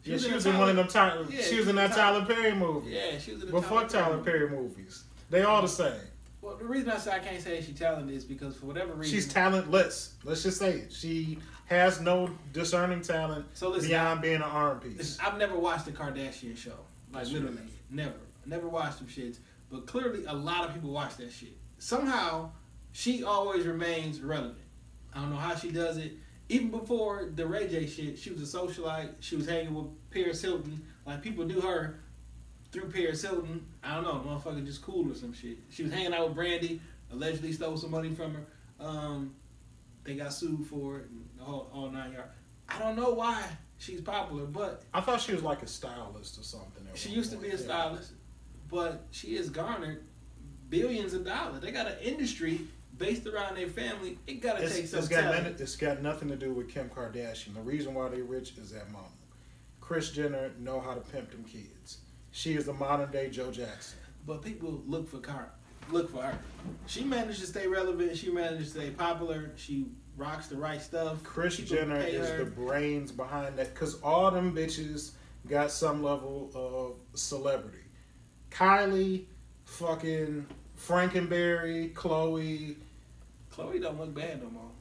B: She was in one of them. She was in that Tyler Perry movie.
A: Yeah, she was in the
B: But fuck Tyler Perry movies. They all the same.
A: Well, the reason I say I can't say she's talented is because for whatever reason
B: she's talentless. Let's just say it. She has no discerning talent beyond being an arm piece.
A: I've never watched the Kardashian show. Like literally, never watched them shits. But clearly, a lot of people watch that shit. Somehow, she always remains relevant. I don't know how she does it. Even before the Ray J shit, she was a socialite. She was hanging with Paris Hilton. Like, people knew her through Paris Hilton. I don't know, the motherfucker just cool or some shit. She was hanging out with Brandy, allegedly stole some money from her. They got sued for it, and all 9 yards. I don't know why she's popular, but...
B: I thought she was like a stylist or something.
A: She used to be a stylist, but she has garnered billions of dollars. They got an industry based around their family. It gotta take some talent.
B: It's got nothing to do with Kim Kardashian. The reason why they rich is that mama. Kris Jenner know how to pimp them kids. She is the modern day Joe Jackson.
A: But people look for her. She managed to stay relevant. She managed to stay popular. She rocks the right stuff.
B: Kris Jenner is the brains behind that, because all them bitches got some level of celebrity. Kylie, fucking Frankenberry, Chloe.
A: Chloe don't look bad no more.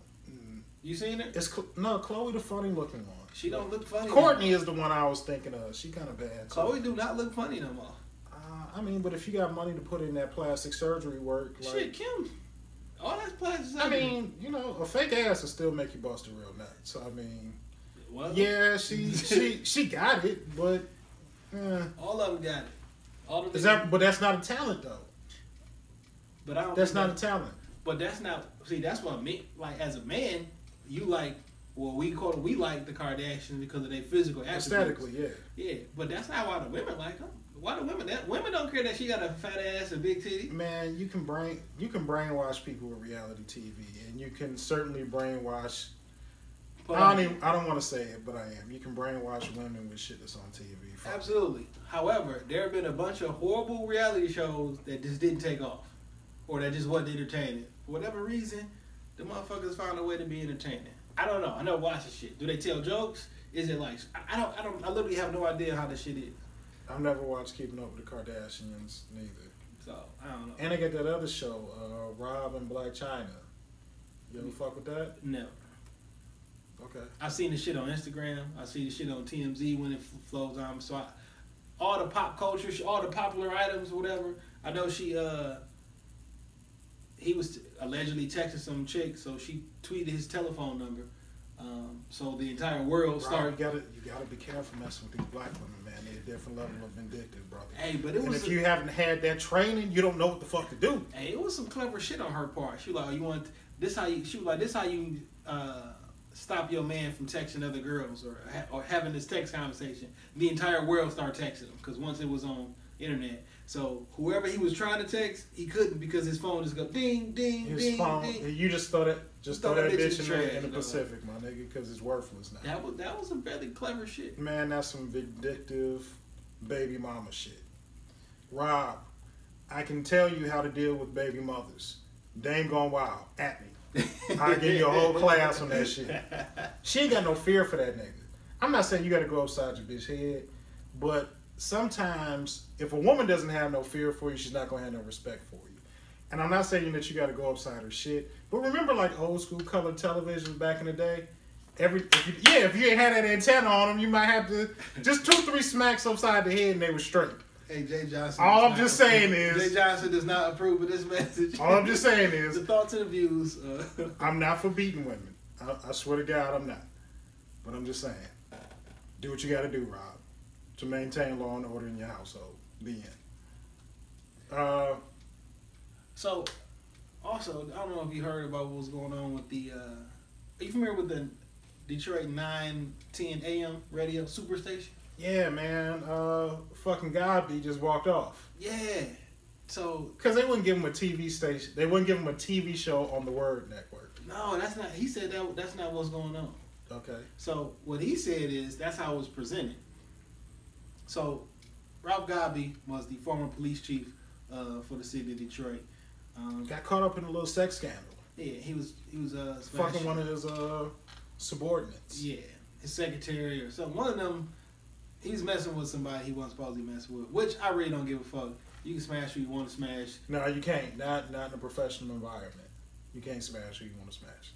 A: You seen it?
B: No, Chloe the funny looking one.
A: She don't look funny.
B: Courtney is the one I was thinking of. She kind of bad.
A: Chloe do not look funny no more.
B: I mean, but if you got money to put in that plastic surgery work, like,
A: shit, Kim, all that plastic surgery.
B: I mean, you know, a fake ass will still make you bust a real nut. So I mean,
A: well,
B: yeah, she got it, but
A: all of them got it. All of
B: them. But that's not a talent though.
A: But I don't.
B: That's not a talent.
A: But that's not. See, that's what I mean. Like, as a man, you like. Well, we like the Kardashians because of their physical attributes.
B: Aesthetically, yeah.
A: Yeah, but that's not why the women like them. Why the women? Women don't care that she got a fat ass and big titty.
B: Man, you can brainwash people with reality TV, and you can certainly brainwash. I don't want to say it, but I am. You can brainwash women with shit that's on TV.
A: Absolutely. However, there have been a bunch of horrible reality shows that just didn't take off, or that just wasn't entertaining. For whatever reason, the motherfuckers found a way to be entertaining. I don't know. I never watched this shit. Do they tell jokes? Is it like I literally have no idea how this shit is.
B: I've never watched Keeping Up with the Kardashians neither.
A: So I don't know.
B: And they got that other show, Rob and Black China. You ever fuck with that?
A: No.
B: Okay.
A: I've seen the shit on Instagram. I see the shit on TMZ when it flows on. So all the pop culture, all the popular items, whatever. I know he was allegedly texting some chick, so she tweeted his telephone number. So the entire world started.
B: You gotta be careful messing with these black women, man. They're a different level of vindictive, brother.
A: Hey, but it was.
B: If you haven't had that training, you don't know what the fuck to do.
A: Hey, it was some clever shit on her part. She was like, "You want this? How you?" She was like, "This how you stop your man from texting other girls or having this text conversation." The entire world started texting him because once it was on internet. So whoever he was trying to text, he couldn't because his phone just go ding, ding, ding, ding.
B: You just throw that bitch in the Pacific, my nigga, because it's worthless now.
A: That was some fairly clever shit.
B: Man, that's some vindictive baby mama shit. Rob, I can tell you how to deal with baby mothers. Dame Gone Wild, at me. I'll give you a whole class on that shit. She ain't got no fear for that nigga. I'm not saying you got to go upside your bitch head, but sometimes if a woman doesn't have no fear for you, she's not going to have no respect for you. And I'm not saying that you got to go upside her shit, but remember like old school color television back in the day? If you ain't had that antenna on them, you might have to just 2-3 smacks upside the head and they were straight.
A: Hey, Jay Johnson.
B: All I'm just saying is...
A: Jay Johnson does not approve of this message.
B: All I'm just saying is...
A: the thoughts and the views.
B: I'm not for beating women. I swear to God, I'm not. But I'm just saying. Do what you got to do, Rob, to maintain law and order in your household. The end.
A: So, also, I don't know if you heard about what was going on with the... are you familiar with the Detroit 910 AM radio superstation?
B: Yeah, man. Fucking Godby just walked off.
A: Yeah. So
B: because they wouldn't give him a TV station. They wouldn't give him a TV show on the Word Network.
A: No, that's not. He said that's not what's going on.
B: Okay.
A: So what he said is that's how it was presented. So Ralph Godby was the former police chief for the city of Detroit.
B: Got caught up in a little sex scandal.
A: Yeah, he was
B: fucking one of his subordinates.
A: Yeah, his secretary or something. One of them, he's messing with somebody he wasn't supposed to be messing with. Which I really don't give a fuck. You can smash who you want to smash.
B: No, you can't. Not in a professional environment. You can't smash who you want to smash.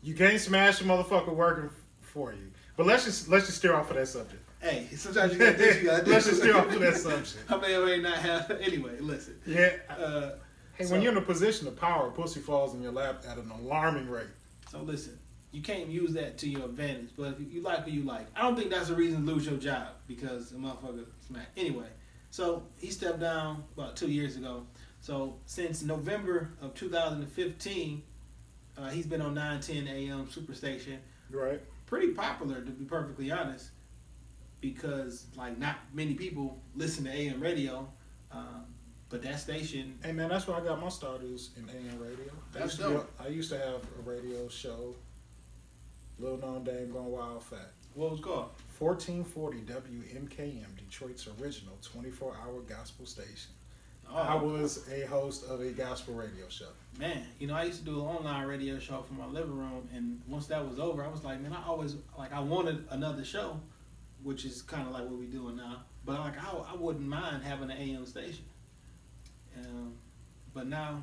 B: You can't smash a motherfucker working for you. But let's just steer off of that subject.
A: Hey, sometimes you got this, you got this.
B: Let's just steer off of that subject.
A: I may or may not have. Anyway, listen.
B: Yeah. Hey, when you're in a position of power, pussy falls in your lap at an alarming rate.
A: So listen, you can't use that to your advantage. But if you like who you like, I don't think that's a reason to lose your job because a motherfucker smack. Anyway, so he stepped down about 2 years ago. So since November of 2015, he's been on 910 AM Superstation.
B: Right.
A: Pretty popular, to be perfectly honest, because like not many people listen to AM radio. But that station...
B: Hey, man, that's where I got my starters in AM radio.
A: That's dope.
B: I used to have a radio show, Little Known Dame Gone Wild Fat.
A: What was it called?
B: 1440 WMKM, Detroit's original 24-hour gospel station.
A: Oh.
B: I was a host of a gospel radio show.
A: Man, I used to do an online radio show from my living room, and once that was over, I was like, man, I wanted another show, which is kind of like what we're doing now. But I wouldn't mind having an AM station. But now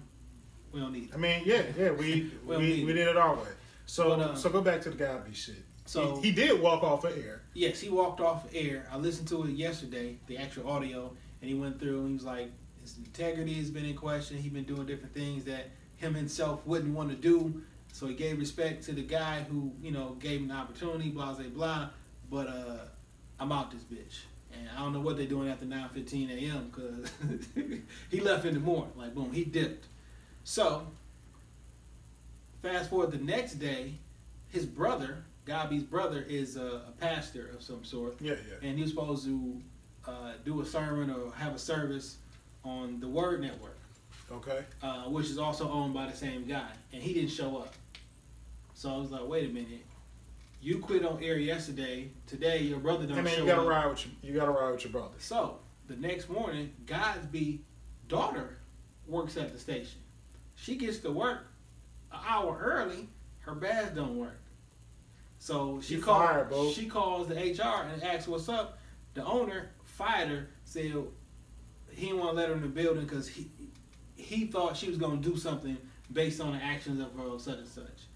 A: we don't need it.
B: I mean, yeah, we did it our way. So go back to the Godby shit.
A: So
B: he did walk off of air.
A: Yes, he walked off air. I listened to it yesterday, the actual audio, and he went through and he was like, his integrity has been in question. He's been doing different things that him himself wouldn't want to do. So he gave respect to the guy who, gave him the opportunity, blah, blah, blah. But I'm out this bitch. And I don't know what they're doing after 9:15 a.m. because he left in the morning. Like, boom, he dipped. So, fast forward the next day, his brother, Godby's brother, is a pastor of some sort.
B: Yeah.
A: And he was supposed to do a sermon or have a service on the Word Network.
B: Okay.
A: Which is also owned by the same guy. And he didn't show up. So I was like, wait a minute. You quit on air yesterday. Today, your brother don't show up.
B: You gotta ride with your brother.
A: So the next morning, Godby's daughter works at the station. She gets to work an hour early. Her badge don't work. So she calls the HR and asks what's up. The owner fired her. Said he didn't want to let her in the building because he thought she was gonna do something based on the actions of her such and such.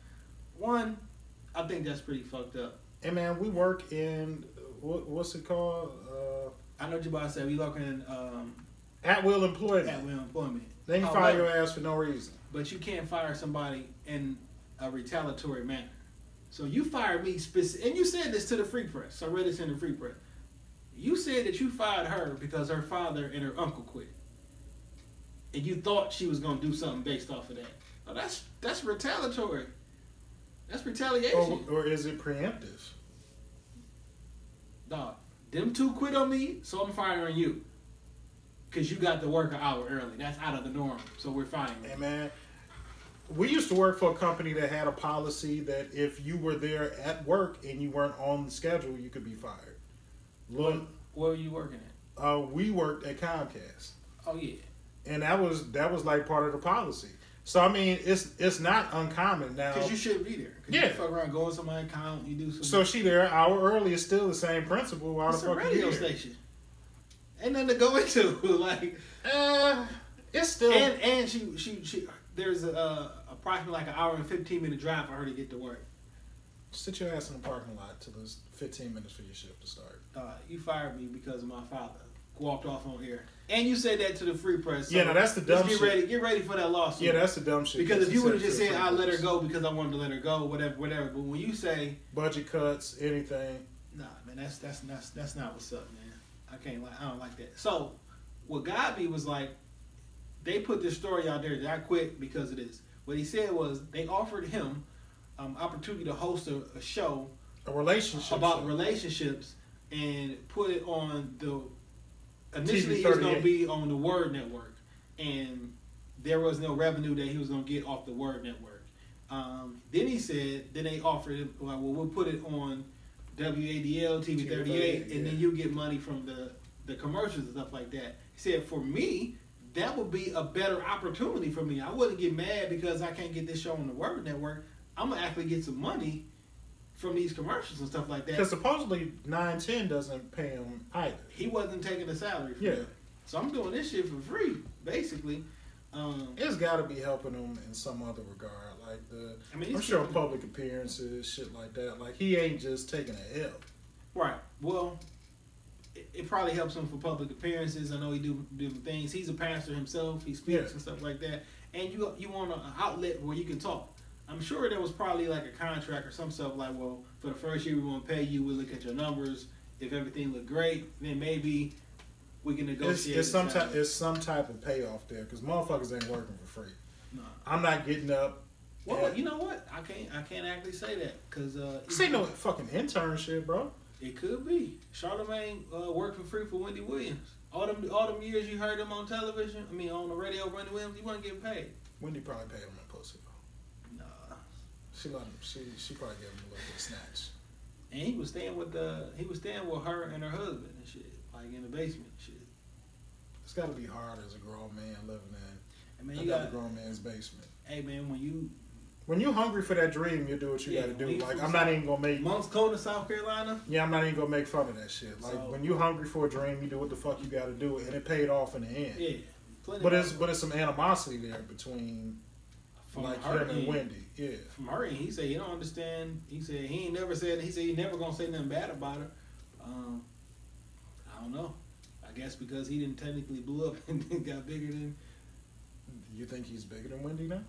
A: One. I think that's pretty fucked up.
B: Hey man, we work in what's it called?
A: I know what you're about to say. We work in
B: at-will employment.
A: At-will employment.
B: They can fire your ass for no reason.
A: But you can't fire somebody in a retaliatory manner. So you fired me and you said this to the Free Press. So I read this in the Free Press. You said that you fired her because her father and her uncle quit, and you thought she was gonna do something based off of that. Now that's retaliatory. That's retaliation.
B: Or is it preemptive?
A: Dog, them two quit on me, so I'm firing you. Because you got to work an hour early. That's out of the norm, so we're firing you.
B: Hey, man, we used to work for a company that had a policy that if you were there at work and you weren't on the schedule, you could be fired.
A: Where were you working at?
B: We worked at Comcast.
A: Oh, yeah.
B: And that was like part of the policy. So I mean, it's not uncommon now.
A: Because you shouldn't be there.
B: Yeah.
A: You fuck around, go on somebody's account, you do something.
B: So she there an hour early is still the same principle. Why the fuck
A: a radio station. Ain't nothing to go into. Like,
B: it's still.
A: And she there's approximately like an hour and 15-minute drive for her to get to work.
B: Sit your ass in the parking lot till it's 15 minutes for your shift to start.
A: You fired me because of my father. Walked off on air. And you said that to the Free Press. So
B: yeah, no, that's the dumb shit.
A: Get ready for that lawsuit.
B: Yeah, that's the dumb shit.
A: Because if you would have just said, I'll let her go because I wanted to let her go, whatever. But when you say
B: budget cuts, anything.
A: Nah, man, that's not what's up, man. I can't lie. I don't like that. So what Godby was like, they put this story out there that I quit because of this. What he said was they offered him opportunity to host a show
B: relationship
A: about relationships and put it on the. Initially, it was going to be on the Word Network, and there was no revenue that he was going to get off the Word Network. Then he said, then they offered him, well, we'll put it on WADL, TV 38, and then you get money from the commercials and stuff like that. He said, for me, that would be a better opportunity for me. I wouldn't get mad because I can't get this show on the Word Network. I'm going to actually get some money from these commercials and stuff like that.
B: Because supposedly 910 doesn't pay him either.
A: He wasn't taking a salary for it. So I'm doing this shit for free, basically.
B: It's got to be helping him in some other regard. Like I'm sure public appearances, shit like that. Like he ain't just taking a L.
A: Right. Well, it probably helps him for public appearances. I know he do different things. He's a pastor himself. He speaks and stuff like that. And you want an outlet where you can talk. I'm sure there was probably like a contract or some stuff like, well, for the first year we want to pay you. We look at your numbers. If everything looked great, then maybe we can negotiate.
B: It's some type of payoff there because motherfuckers ain't working for free.
A: No.
B: I'm not getting up.
A: Well, you know what? I can't actually say that because
B: this ain't no fucking internship, bro.
A: It could be. Charlamagne worked for free for Wendy Williams. All them years you heard him on television. I mean, on the radio, Wendy Williams, he wasn't getting paid.
B: Wendy probably paid him in pussy though.
A: Nah.
B: She let him. She probably gave him a little bit of snatch.
A: And he was staying with her and her husband and shit, like in the basement and shit.
B: It's got to be hard as a grown man living in.
A: I mean, you got
B: a grown man's basement.
A: Hey man,
B: when you hungry for that dream, you do what you got to do. Like I'm not even gonna make
A: Monk's Corner, South Carolina.
B: Yeah, I'm not even gonna make fun of that shit. Like when you hungry for a dream, you do what the fuck you got to do, and it paid off in the end.
A: Yeah,
B: but it's some animosity there between like him and Wendy. Yeah,
A: from her, he said he don't understand. He said he ain't never said. He said he never gonna say nothing bad about her. I don't know. I guess because he didn't technically blow up and then got bigger than.
B: You think he's bigger than Wendy now?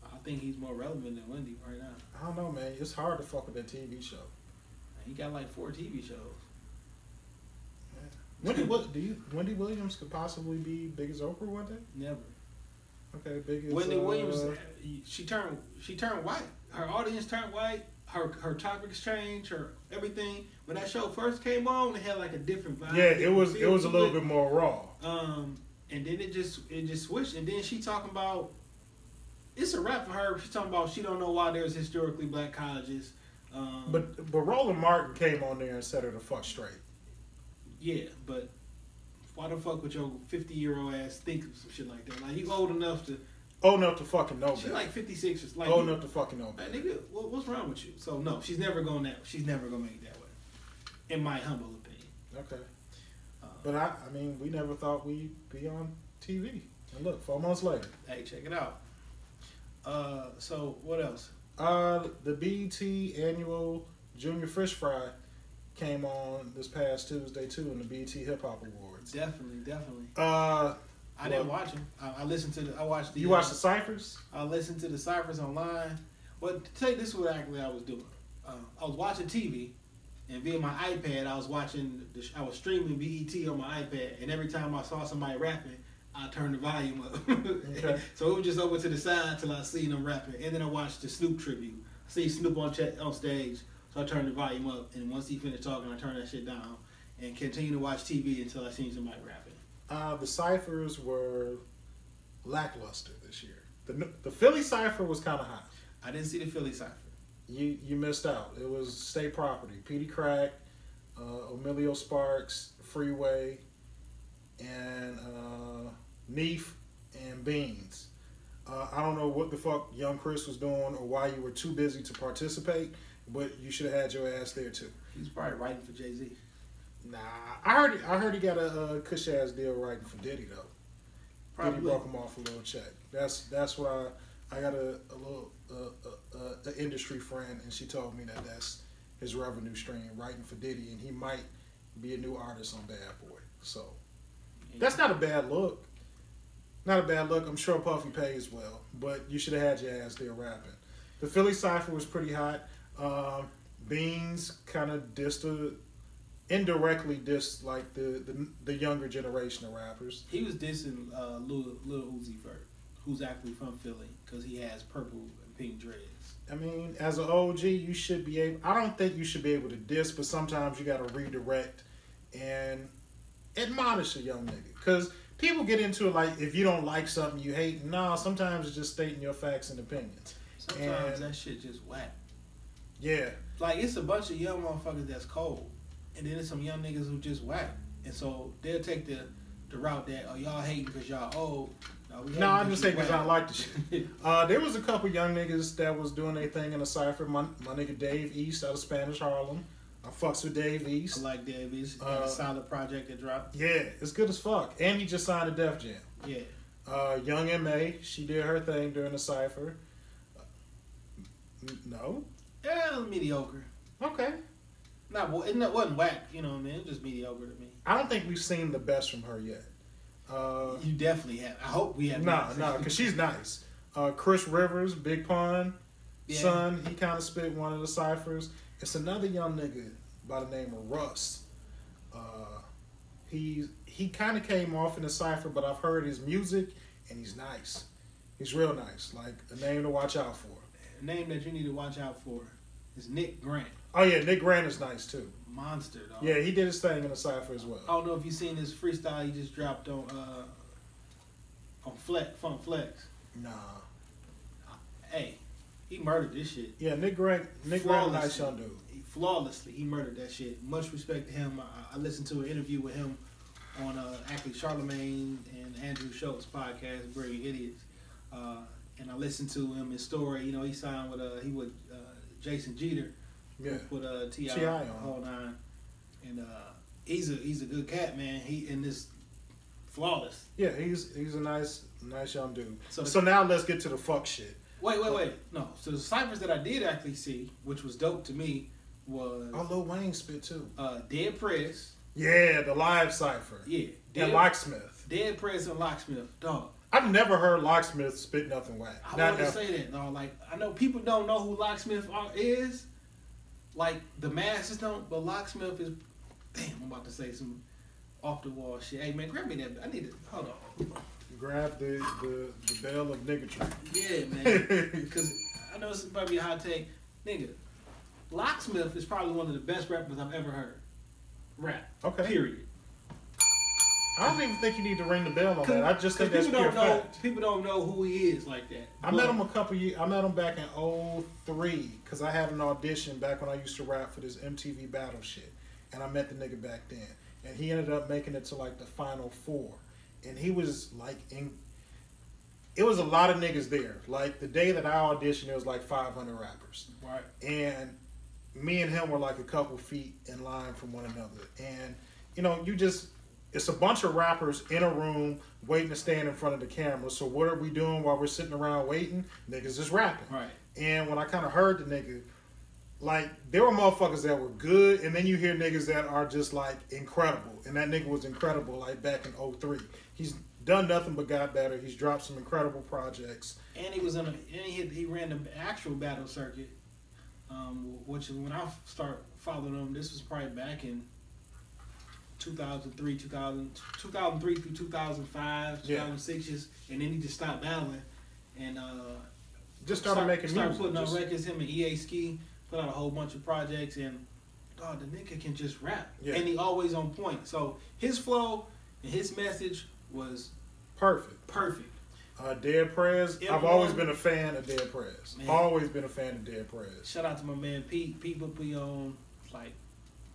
A: I think he's more relevant than Wendy right now.
B: I don't know, man. It's hard to fuck with that TV show.
A: He got like 4 TV shows.
B: Yeah. Wendy Williams could possibly be big as Oprah one day?
A: Never.
B: Okay, big as
A: Wendy Williams. She turned white. Her audience turned white. Her topics changed. Her everything. When that show first came on, it had like a different vibe.
B: Yeah, it was a little bit more raw.
A: And then it just switched. And then she talking about. It's a wrap for her. She's talking about she don't know why there's historically black colleges.
B: But Roland Martin came on there and set her the fuck straight.
A: Yeah, but why the fuck would your 50-year-old ass think of some shit like that? Like you old enough to
B: fucking know
A: she's like 56 or like
B: old enough to fucking know better.
A: Nigga, what's wrong with you? So no, she's never gonna make it that way. In my humble opinion.
B: Okay. But I mean, we never thought we'd be on TV. And look, 4 months later.
A: Hey, check it out. So what else?
B: The BET annual Junior Fish Fry came on this past Tuesday too in the BET Hip Hop Awards.
A: Definitely.
B: I
A: didn't watch them. I listened to I watched the.
B: You watched the ciphers?
A: I listened to the ciphers online. But to tell you, this is what actually I was doing. I was watching TV, and via my iPad, I was streaming BET on my iPad, and every time I saw somebody rapping, I turned the volume up. Okay. So it was just over to the side till I seen them rapping. And then I watched the Snoop tribute. I see Snoop on stage, so I turned the volume up. And once he finished talking, I turned that shit down and continued to watch TV until I seen somebody rapping.
B: The ciphers were lackluster this year. The Philly cipher was kind of hot.
A: I didn't see the Philly cipher.
B: You missed out. It was State Property. Petey Crack, Emilio Sparks, Freeway, and Neef and Beans. I don't know what the fuck Young Chris was doing or why you were too busy to participate, but you should have had your ass there too.
A: He's probably writing for Jay-Z.
B: Nah, I heard he got a cush ass deal writing for Diddy though. Probably Diddy broke him off a little check. That's why I got a little industry friend, and she told me that's his revenue stream, writing for Diddy, and he might be a new artist on Bad Boy. So that's not a bad look. Not a bad look. I'm sure Puffy pays well, but you should have had your ass there rapping. The Philly cipher was pretty hot. Beans kind of indirectly dissed like the younger generation of rappers.
A: He was dissing Lil Uzi Vert, who's actually from Philly, because he has purple pink dreads.
B: I mean, as an OG, you should be able. I don't think you should be able to diss, but sometimes you got to redirect and admonish a young nigga. Because people get into it like, if you don't like something, you hate. Nah, sometimes it's just stating your facts and opinions.
A: Sometimes that shit just whack.
B: Yeah.
A: Like, it's a bunch of young motherfuckers that's cold. And then there's some young niggas who just whack. And so they'll take the route that, oh, y'all hating because y'all old. No,
B: I'm just saying because I like the shit. There was a couple young niggas that was doing their thing in the cypher. My nigga Dave East out of Spanish Harlem. I fucks with Dave East.
A: I like Dave East. A solid project that dropped.
B: Yeah, it's good as fuck. And he just signed a Def Jam.
A: Yeah.
B: Young M.A., she did her thing during the cypher. No?
A: Yeah, mediocre.
B: Okay.
A: It wasn't whack, you know what I mean? It was just mediocre to me.
B: I don't think we've seen the best from her yet.
A: You definitely have. I hope we have.
B: No, because she's nice. Chris Rivers, Big Pun, son, he kind of spit one of the ciphers. It's another young nigga by the name of Russ. He kind of came off in the cipher, but I've heard his music, and he's nice. He's real nice. Like, a name to watch out for.
A: A name that you need to watch out for is Nick Grant.
B: Oh, yeah, Nick Grant is nice, too.
A: Monster, dog.
B: Yeah, he did his thing in the cipher as well.
A: I don't know if you've seen this freestyle he just dropped on Funk Flex.
B: Nah.
A: Hey, he murdered this shit.
B: Yeah, Nick Grant, nice young dude.
A: Flawlessly, he murdered that shit. Much respect to him. I listened to an interview with him on actually Charlemagne and Andrew Schultz podcast, Brilliant Idiots. And I listened to him, his story. You know, he signed with Jason Jeter.
B: Yeah.
A: With T.I. on whole nine. And he's a good cat, man. He in this flawless.
B: Yeah, he's a nice young dude.
A: So
B: now let's get to the fuck shit.
A: Wait. No. So the ciphers that I did actually see, which was dope to me, was
B: Lil Wayne spit too.
A: Dead Press.
B: Yeah, the live cipher.
A: Yeah.
B: And Locksmith.
A: Dead Press and Locksmith, dog.
B: I've never heard Locksmith spit nothing whack.
A: I wanted to say that, dog. Like, I know people don't know who Locksmith is. Like, the masses don't, but Locksmith is... Damn, I'm about to say some off-the-wall shit. Hey, man, grab me that... I need to... Hold on.
B: Grab the bell of niggatry.
A: Yeah, man. Because I know this is probably a hot take. Nigga, Locksmith is probably one of the best rappers I've ever heard. Rap.
B: Okay.
A: Period.
B: I don't even think you need to ring the bell on that. I just think that's pure fact.
A: People don't know who he is like that.
B: I met him I met him back in 2003 because I had an audition back when I used to rap for this MTV battle shit. And I met the nigga back then. And he ended up making it to like the final four. And he was like it was a lot of niggas there. Like the day that I auditioned, there was like 500 rappers.
A: Right.
B: And me and him were like a couple feet in line from one another. And, you know, it's a bunch of rappers in a room waiting to stand in front of the camera. So what are we doing while we're sitting around waiting? Niggas just rapping.
A: Right.
B: And when I kind of heard the nigga, like, there were motherfuckers that were good, and then you hear niggas that are just, like, incredible. And that nigga was incredible, like, back in 2003. He's done nothing but got better. He's dropped some incredible projects.
A: And he ran the actual battle circuit, which when I started following him, this was probably back in 2003 through 2005, 2006, and then he just stopped battling and
B: just started making music.
A: Started putting out records. Him and EA Ski put out a whole bunch of projects, and the nigga can just rap, and he always on point. So his flow and his message was
B: perfect. Dead Prez. I've always been a fan of Dead Prez. Always been a fan of Dead Prez.
A: Shout out to my man Pete. Pete put me on like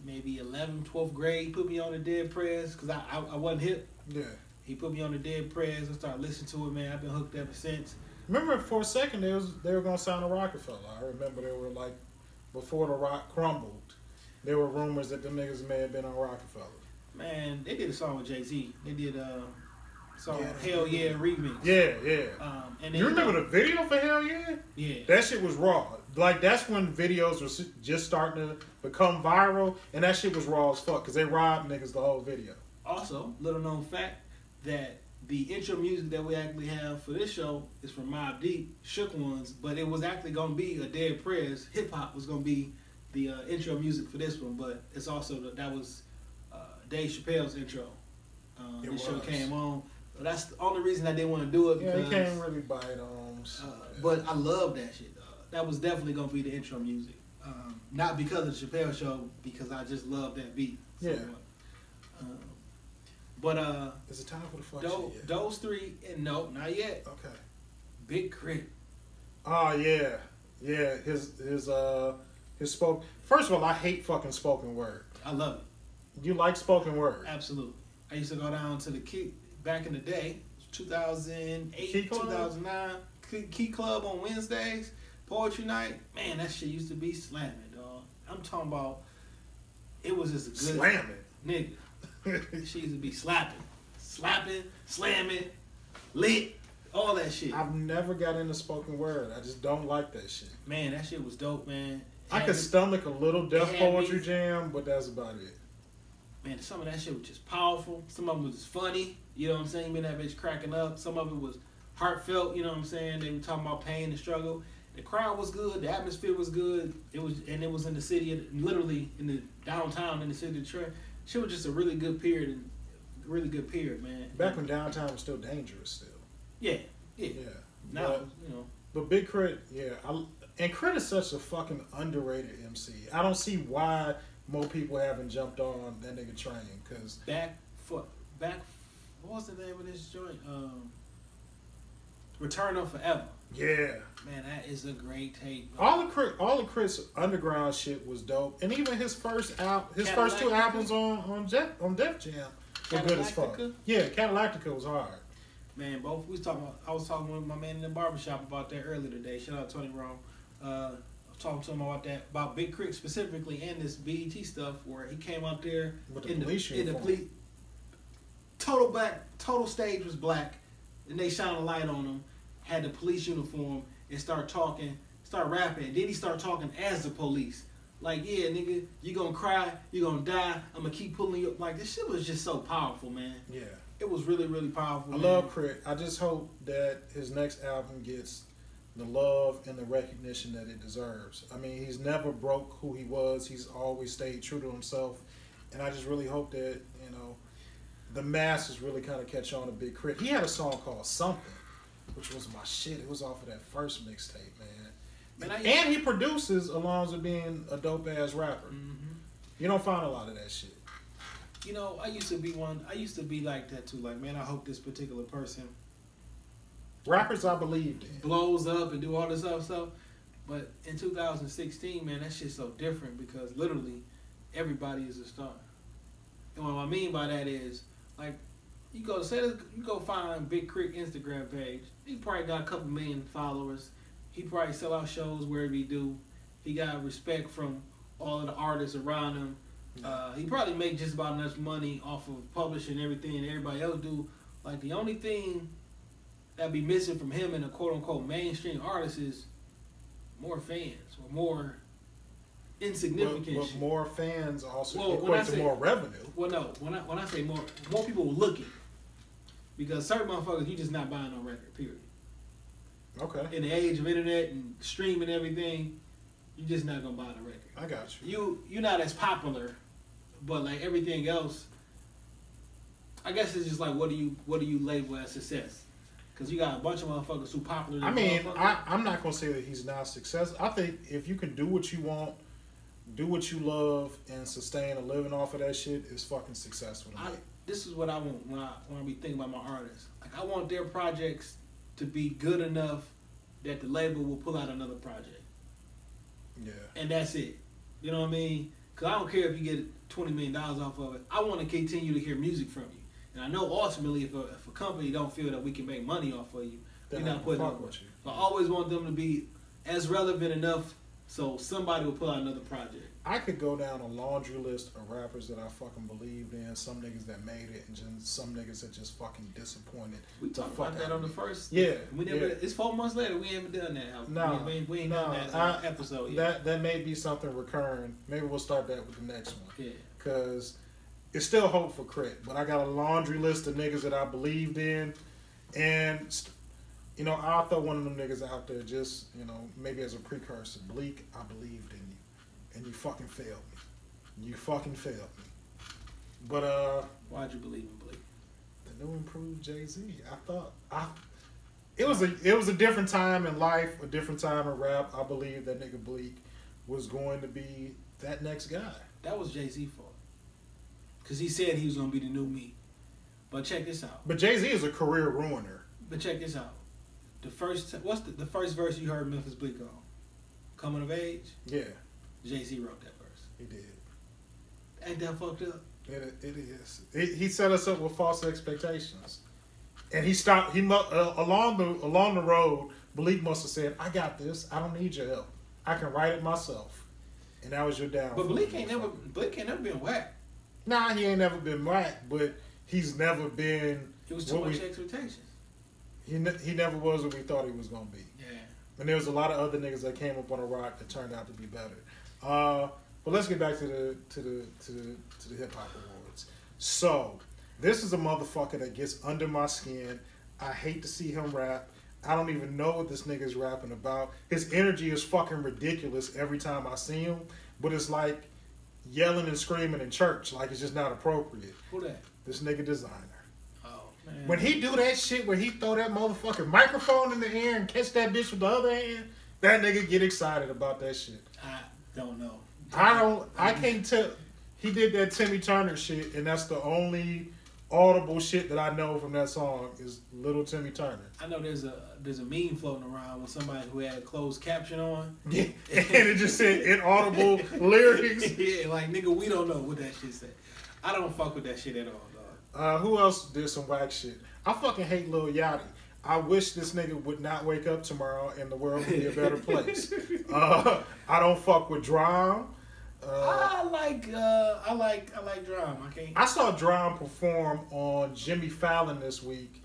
A: maybe 11th, 12th grade. He put me on the Dead Prez because I wasn't hip.
B: Yeah.
A: He put me on the Dead Prez. I started listening to it, man. I've been hooked ever since.
B: Remember for a second they were gonna sign a Rockefeller. I remember they were like before the rock crumbled. There were rumors that them niggas may have been on Rockefeller.
A: Man, they did a song with Jay-Z. They did song Hell Yeah remix.
B: Yeah. And you remember the video for Hell Yeah?
A: Yeah.
B: That shit was raw. Like, that's when videos were just starting to become viral, and that shit was raw as fuck, because they robbed niggas the whole video.
A: Also, little known fact, that the intro music that we actually have for this show is from Mobb Deep, Shook Ones, but it was actually going to be a Dead Prez. Hip-hop was going to be the intro music for this one, but it's also, that was Dave Chappelle's intro. This show came on. But that's the only reason I didn't want to do it.
B: Yeah,
A: because,
B: he can't really bite on.
A: But I love that shit, dog. That was definitely gonna be the intro music. Not because of the Chappelle Show, because I just love that beat.
B: Yeah.
A: But
B: is it time for the fuck shit yet?
A: Those three, and no, not yet.
B: Okay.
A: Big Crit.
B: Oh yeah, yeah. His spoke. First of all, I hate fucking spoken word.
A: I love it.
B: You like spoken word?
A: Absolutely. I used to go down to the Key back in the day, 2008, 2009, Key Club on Wednesdays, poetry night. Man, that shit used to be slamming, dog. I'm talking about. It was just a good
B: slamming,
A: nigga. She used to be slapping, slamming, lit, all that shit.
B: I've never got into spoken word. I just don't like that shit.
A: Man, that shit was dope, man.
B: I could stomach a little Def Poetry Jam, but that's about it.
A: Man, some of that shit was just powerful. Some of it was just funny. You know what I'm saying? Me and that bitch cracking up. Some of it was heartfelt. You know what I'm saying? They were talking about pain and struggle. The crowd was good. The atmosphere was good. It was in the city, literally in the downtown in the city of Detroit. Shit was just a really good period, man.
B: Back when downtown was still dangerous, still.
A: Yeah. Now,
B: But Big Crit, yeah. And Crit is such a fucking underrated MC. I don't see why more people haven't jumped on that nigga train. Cause
A: what was the name of this joint? Return of Forever.
B: Yeah.
A: Man, that is a great tape.
B: All of Crit's underground shit was dope, and even his first two albums on Def Jam were good as fuck. Yeah, Cadillactica was hard.
A: Man, I was talking with my man in the barbershop about that earlier today. Shout out Tony Rome. I was talking to him about Big Crit specifically and this BET stuff where he came out there
B: with the police uniform.
A: Total stage was black, and they shine a light on him. Had the police uniform and start rapping. And then he start talking as the police. Like, yeah, nigga, you gonna cry, you gonna die, I'm gonna keep pulling you up. Like, this shit was just so powerful, man.
B: Yeah.
A: It was really, really powerful.
B: I love Crit. I just hope that his next album gets the love and the recognition that it deserves. I mean, he's never broke who he was. He's always stayed true to himself. And I just really hope that, the masses really kind of catch on to Big Crit. He had a song called Something, which was my shit. It was off of that first mixtape, man. And he produces along with being a dope ass rapper.
A: Mm-hmm.
B: You don't find a lot of that shit.
A: I used to be like that too. Like, man, I hope this particular person
B: rappers I believed in
A: blows up and do all this other stuff. But in 2016, man, that shit's so different because literally everybody is a star. And what I mean by that is, like, you go find Big Crit Instagram page. He probably got a couple million followers. He probably sell out shows wherever he do. He got respect from all of the artists around him. He probably make just about enough money off of publishing everything and everybody else do. Like, the only thing that be missing from him and a quote unquote mainstream artist is more fans or more insignificant.
B: But more fans also equate to more revenue.
A: Well, no. When I say more people looking, because certain motherfuckers you just not buying no record. Period.
B: Okay.
A: In the age of internet and streaming everything, you just not gonna buy the record.
B: I got you.
A: You're not as popular, but like everything else, I guess it's just like what do you label as success? Because you got a bunch of motherfuckers who popular.
B: I mean, I'm not gonna say that he's not successful. I think if you can do what you want, do what you love, and sustain a living off of that shit, is fucking successful.
A: This is what I want when I be thinking about my artists. Like, I want their projects to be good enough that the label will pull out another project.
B: Yeah.
A: And that's it. You know what I mean? Because I don't care if you get $20 million off of it. I want to continue to hear music from you. And I know ultimately if a company don't feel that we can make money off of you, they're not putting up with you. I always want them to be as relevant enough so somebody will pull out another project.
B: I could go down a laundry list of rappers that I fucking believed in, some niggas that made it, and just some niggas that just fucking disappointed.
A: We talked about that on the first.
B: Yeah.
A: We never. Yeah. It's 4 months later. We haven't done that.
B: No.
A: We ain't done that episode yet.
B: That may be something recurring. Maybe we'll start that with the next one.
A: Yeah.
B: Because it's still hope for Crit, but I got a laundry list of niggas that I believed in, and I'll throw one of them niggas out there just maybe as a precursor. Bleak, I believed in you. And you fucking failed me. You fucking failed me. But
A: why'd you believe in Blake?
B: The new improved Jay-Z. It was a different time in life, a different time in rap. I believe that nigga Bleak was going to be that next guy.
A: That was Jay-Z's fault. Because he said he was going to be the new me. But check this out.
B: But Jay-Z is a career ruiner.
A: But check this out. What's the first verse you heard Memphis Bleak on? Coming of Age?
B: Yeah.
A: Jay-Z wrote that verse.
B: He did.
A: Ain't that fucked up?
B: It is. He set us up with false expectations. And he stopped. Along the road, Bleak must have said, "I got this. I don't need your help. I can write it myself." And that was your downfall.
A: But Bleak ain't never been whack.
B: Nah, he ain't never been whack, but he's never been.
A: It was too much expectations.
B: He never was what we thought he was gonna be.
A: Yeah.
B: And there was a lot of other niggas that came up on a rock that turned out to be better. But let's get back to the hip hop awards. So this is a motherfucker that gets under my skin. I hate to see him rap. I don't even know what this nigga's rapping about. His energy is fucking ridiculous every time I see him. But it's like yelling and screaming in church. Like it's just not appropriate.
A: Who that?
B: This nigga Designer.
A: Oh, man.
B: When he do that shit where he throw that motherfucking microphone in the air and catch that bitch with the other hand, that nigga get excited about that shit.
A: I don't know.
B: I can't tell. He did that Timmy Turner shit, and that's the only audible shit that I know from that song is Little Timmy Turner.
A: I know there's a meme floating around with somebody who had a closed caption on.
B: Yeah, and it just said inaudible lyrics.
A: Yeah, like nigga, we don't know what that shit said. I don't fuck with that shit at all, dog.
B: Who else did some whack shit? I fucking hate Lil Yachty. I wish this nigga would not wake up tomorrow and the world would be a better place. I don't fuck with Drum.
A: I like Drum.
B: I saw Drum perform on Jimmy Fallon this week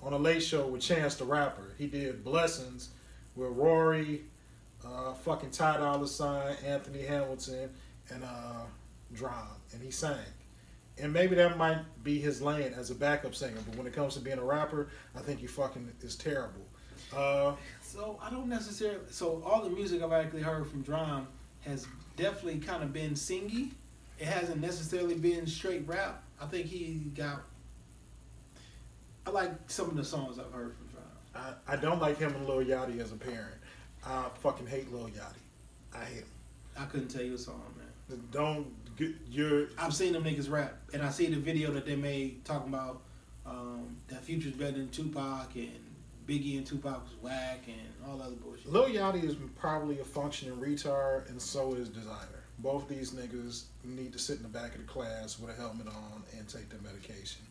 B: on a late show with Chance the Rapper. He did Blessings with Rory, fucking Ty Dolla $ign, Anthony Hamilton, and Drum, and he sang. And maybe that might be his lane as a backup singer, but when it comes to being a rapper, I think he fucking is terrible.
A: So I don't necessarily. So all the music I've actually heard from Drum has definitely kind of been singy. It hasn't necessarily been straight rap. I think he got. I like some of the songs I've heard from Drum.
B: I don't like him and Lil Yachty as a parent. I fucking hate Lil Yachty. I hate him.
A: I couldn't tell you a song, man.
B: I've
A: seen them niggas rap, and I see the video that they made talking about that Future's better than Tupac, and Biggie and Tupac was whack, and all other bullshit.
B: Lil Yachty is probably a functioning retard, and so is Designer. Both these niggas need to sit in the back of the class with a helmet on and take their medication.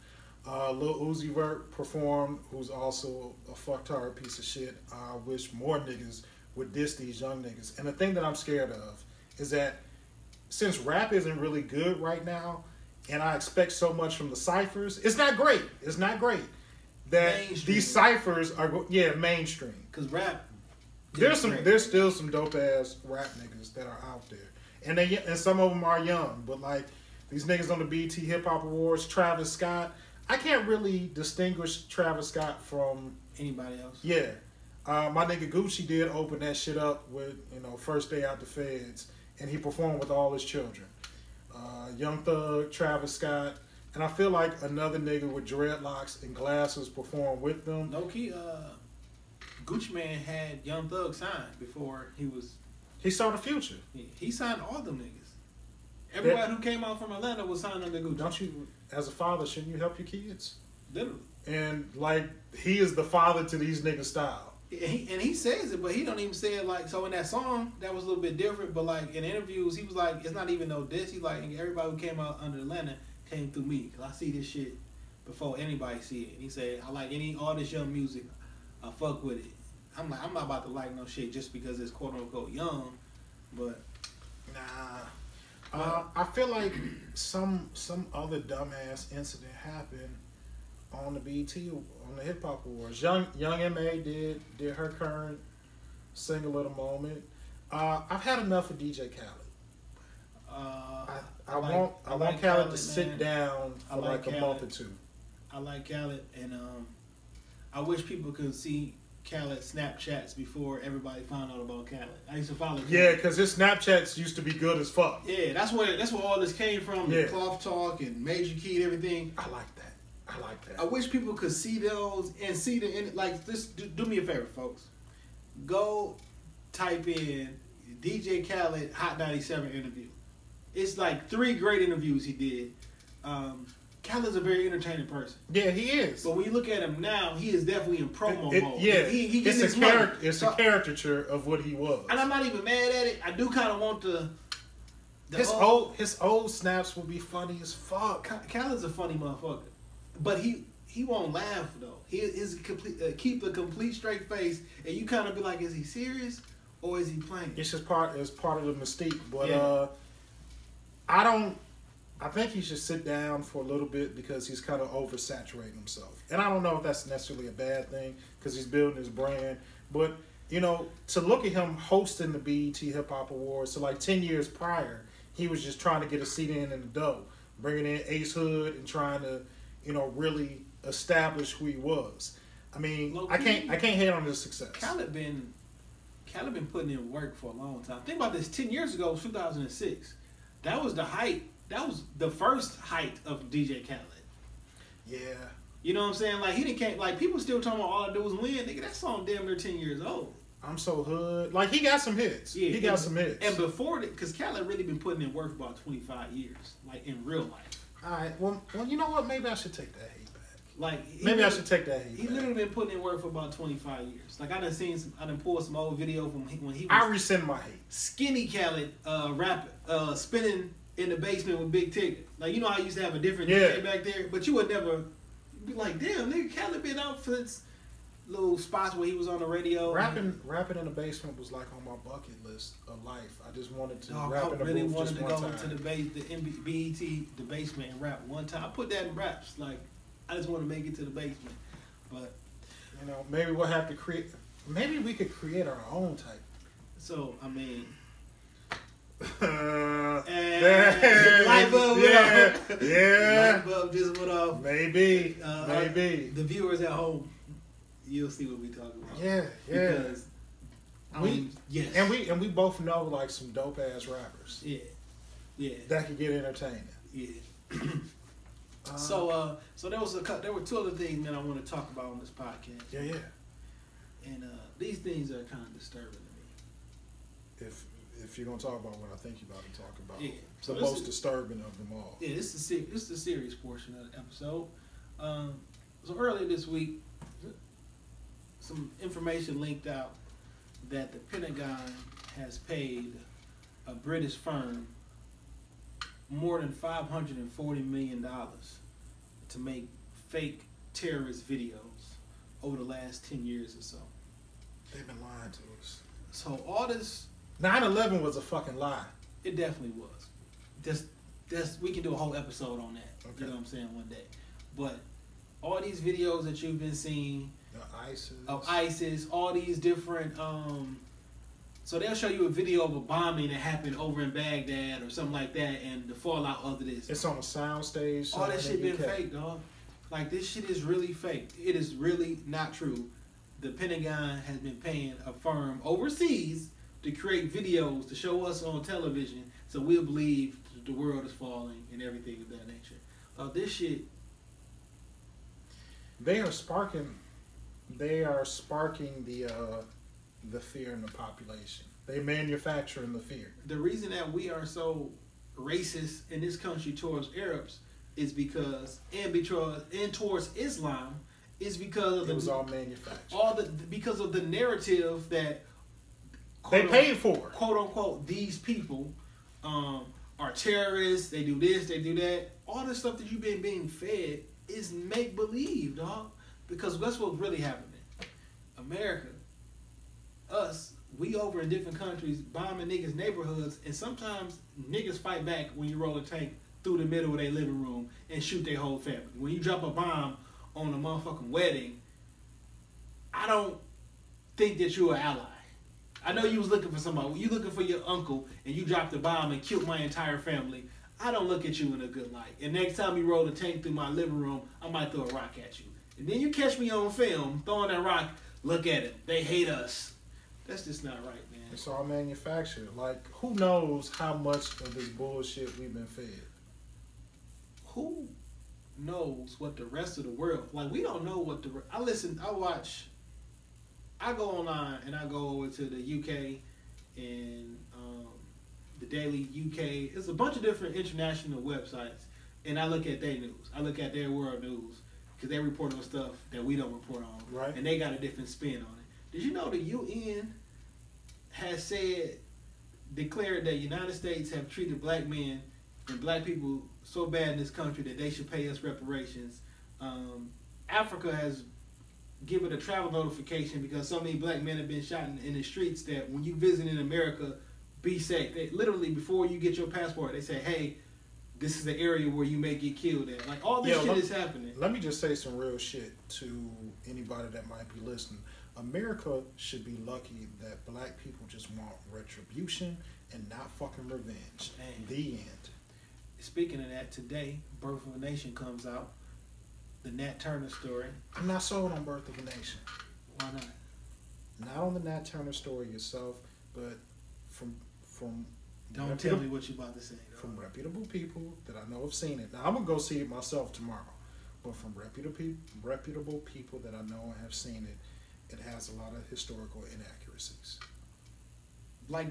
B: Lil Uzi Vert performed, who's also a fucktard piece of shit. I wish more niggas would diss these young niggas. And the thing that I'm scared of is that since rap isn't really good right now, and I expect so much from the ciphers, it's not great. It's not great. That mainstream. These ciphers are mainstream.
A: Cause rap,
B: there's still some dope ass rap niggas that are out there, and some of them are young. But like these niggas on the BET Hip Hop Awards, Travis Scott, I can't really distinguish Travis Scott from
A: anybody else.
B: Yeah, my nigga Gucci did open that shit up with First Day Out the Feds, and he performed with all his children. Young Thug, Travis Scott. And I feel like another nigga with dreadlocks and glasses performed with them.
A: No key, Gucci Mane had Young Thug signed before he was.
B: He saw the future.
A: He signed all them niggas. Everybody who came out from Atlanta was signed under Gucci.
B: Don't you, as a father, shouldn't you help your kids?
A: Literally.
B: And like he is the father to these niggas style.
A: And he says it, but he don't even say it like so. In that song, that was a little bit different. But like in interviews, he was like, "It's not even no diss." He's like, "Everybody who came out under Atlanta came through me, cause I see this shit before anybody see it." And he said, "I like all this young music. I fuck with it." I'm like, I'm not about to like no shit just because it's quote unquote young, but
B: nah. I feel like some other dumbass incident happened on the BET on the Hip Hop Awards. Young M.A. did her current single of the moment. I've had enough of DJ Khaled. I want Khaled to sit down for like a month or two.
A: I like Khaled, and I wish people could see Khaled Snapchats before everybody found out about Khaled. I used to follow Khaled.
B: Yeah, because his Snapchats used to be good as fuck.
A: Yeah, that's where all this came from. Yeah. Cloth Talk and Major Key and everything.
B: I like that. I I like that.
A: I wish people could see those and see the like. This do me a favor, folks. Go type in DJ Khaled Hot 97 interview. It's like 3 great interviews he did. Khaled's a very entertaining person.
B: Yeah, he is.
A: But when you look at him now, he is definitely in promo mode.
B: Yeah,
A: he
B: it's a character. It's a caricature of what he was.
A: And I'm not even mad at it. I do kind of want
B: his old snaps will be funny as fuck.
A: Khaled's a funny motherfucker, but he won't laugh though. He is keep a complete straight face, and you kind of be like, is he serious or is he playing?
B: It's just part of the mystique. But
A: yeah.
B: I think he should sit down for a little bit because he's kind of oversaturating himself. And I don't know if that's necessarily a bad thing because he's building his brand. But, you know, to look at him hosting the BET Hip Hop Awards, so like 10 years prior, he was just trying to get a seat in the dough, bringing in Ace Hood and trying to, you know, really establish who he was. I mean, I can't hate on his success.
A: Khaled been putting in work for a long time. Think about this. 10 years ago, 2006. That was the height. That was the first height of DJ Khaled.
B: Yeah.
A: You know what I'm saying? Like, he didn't, like, people still talking about All I Do Was Win. Nigga, that song damn near 10 years old.
B: I'm So Hood. Like, he got some hits. Yeah, he got some hits.
A: And before that, because Khaled really been putting in work for about 25 years, like, in real life.
B: All right. Well, you know what? Maybe I should take that hate back.
A: Like,
B: maybe I should take that hate back.
A: He literally been putting in work for about 25 years. Like, I done pulled some old video from when he was...
B: I rescind my hate.
A: Skinny Khaled spinning in the basement with Big Ticket. Like, you know how I used to have a different DJ back there? But you would never be like, damn, nigga, Khaled been out for little spots where he was on the radio.
B: Rapping in the basement was like on my bucket list of life. I just wanted to rap in the
A: really
B: booth
A: wanted
B: just
A: to
B: one
A: go
B: time.
A: to the basement and rap one time. I put that in raps. Like, I just want to make it to the basement. But,
B: you know, maybe we'll have to create, maybe we could create our own type.
A: So, I mean...
B: light bulb went off. Yeah.
A: Light bulb just went off.
B: Maybe.
A: The viewers at home, you'll see what we talking about.
B: Yeah.
A: Because
B: yes. And we both know like some dope ass rappers.
A: Yeah.
B: That could get entertaining.
A: Yeah. So there were 2 other things that I want to talk about on this podcast.
B: Yeah.
A: And these things are kind of disturbing to me.
B: If you're gonna talk about what I think you're about to talk about,
A: so
B: the most disturbing of them all.
A: Yeah, this is the serious portion of the episode. So earlier this week, some information linked out that the Pentagon has paid a British firm more than $540 million to make fake terrorist videos over the last 10 years or so.
B: They've been lying to us.
A: So all this...
B: 9/11 was a fucking lie.
A: It definitely was. We can do a whole episode on that. Okay. You know what I'm saying, one day. But all these videos that you've been seeing of ISIS, all these different so they'll show you a video of a bombing that happened over in Baghdad or something like that, and the fallout of this.
B: It's on a sound stage.
A: All that shit been fake, dog. Like, this shit is really fake. It is really not true. The Pentagon has been paying a firm overseas to create videos to show us on television so we'll believe the world is falling and everything of that nature. This shit...
B: They are sparking the fear in the population. They manufacturing the fear.
A: The reason that we are so racist in this country towards Arabs is because towards Islam is because of
B: it was all manufactured.
A: Because of the narrative that
B: they paid for,
A: quote unquote, these people are terrorists. They do this, they do that. All the stuff that you've been being fed is make believe, dog. Because that's what's really happening. America, us, we over in different countries bombing niggas' neighborhoods, and sometimes niggas fight back when you roll a tank through the middle of their living room and shoot their whole family. When you drop a bomb on a motherfucking wedding, I don't think that you're an ally. I know you was looking for somebody. When you looking for your uncle and you dropped a bomb and killed my entire family, I don't look at you in a good light. And next time you roll a tank through my living room, I might throw a rock at you. And then you catch me on film throwing that rock, look at it. They hate us. That's just not right, man.
B: It's all manufactured. Like, who knows how much of this bullshit we've been fed?
A: Who knows what the rest of the world, like, we don't know what I go online and I go over to the UK and the Daily UK. It's a bunch of different international websites, and I look at their news. I look at their world news because they report on stuff that we don't report on,
B: right?
A: And they got a different spin on it. Did you know the UN has declared that the United States have treated black men and black people so bad in this country that they should pay us reparations? Africa has given a travel notification because so many black men have been shot in the streets that when you visit in America, be safe. They literally, before you get your passport, they say, hey, this is the area where you may get killed at. Like, all this shit is happening.
B: Let me just say some real shit to anybody that might be listening. America should be lucky that black people just want retribution and not fucking revenge.
A: Man.
B: The end.
A: Speaking of that, today, Birth of a Nation comes out. The Nat Turner story.
B: I'm not sold on Birth of a Nation.
A: Why not?
B: Not on the Nat Turner story itself, but from
A: Don't tell me what you're about to say.
B: From reputable people that I know have seen it. Now, I'm going to go see it myself tomorrow. But from reputable people that I know have seen it, it has a lot of historical inaccuracies.
A: Like,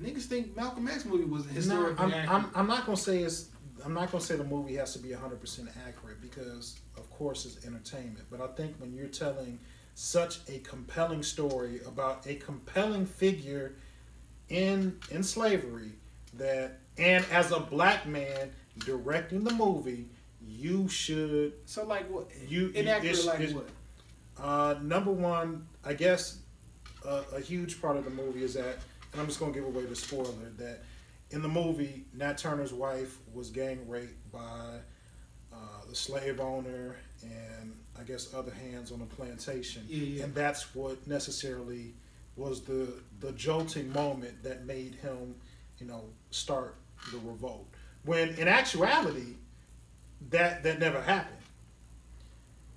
A: niggas think Malcolm X movie was historically accurate.
B: I'm not going to say I'm not going to say the movie has to be 100% accurate because, of course, it's entertainment. But I think when you're telling such a compelling story about a compelling figure in slavery, and as a black man directing the movie, you should.
A: So, like, what?
B: Inaccurate, what? Number one, I guess a huge part of the movie is that, and I'm just going to give away the spoiler, that in the movie, Nat Turner's wife was gang raped by the slave owner and I guess other hands on the plantation.
A: Yeah.
B: And that's what necessarily was the jolting moment that made him, start the revolt. When in actuality, that never happened.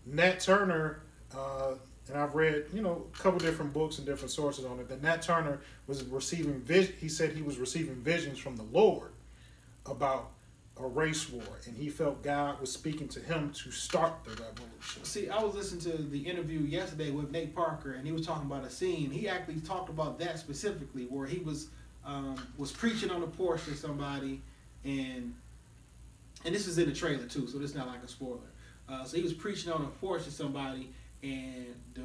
B: Nat Turner, and I've read, a couple different books and different sources on it, that Nat Turner was receiving he said he was receiving visions from the Lord about a race war, and he felt God was speaking to him to start the revolution.
A: See, I was listening to the interview yesterday with Nate Parker, and he was talking about a scene. He actually talked about that specifically, where he was preaching on the porch to somebody, and this is in the trailer too, so this is not like a spoiler. So he was preaching on a porch to somebody, and the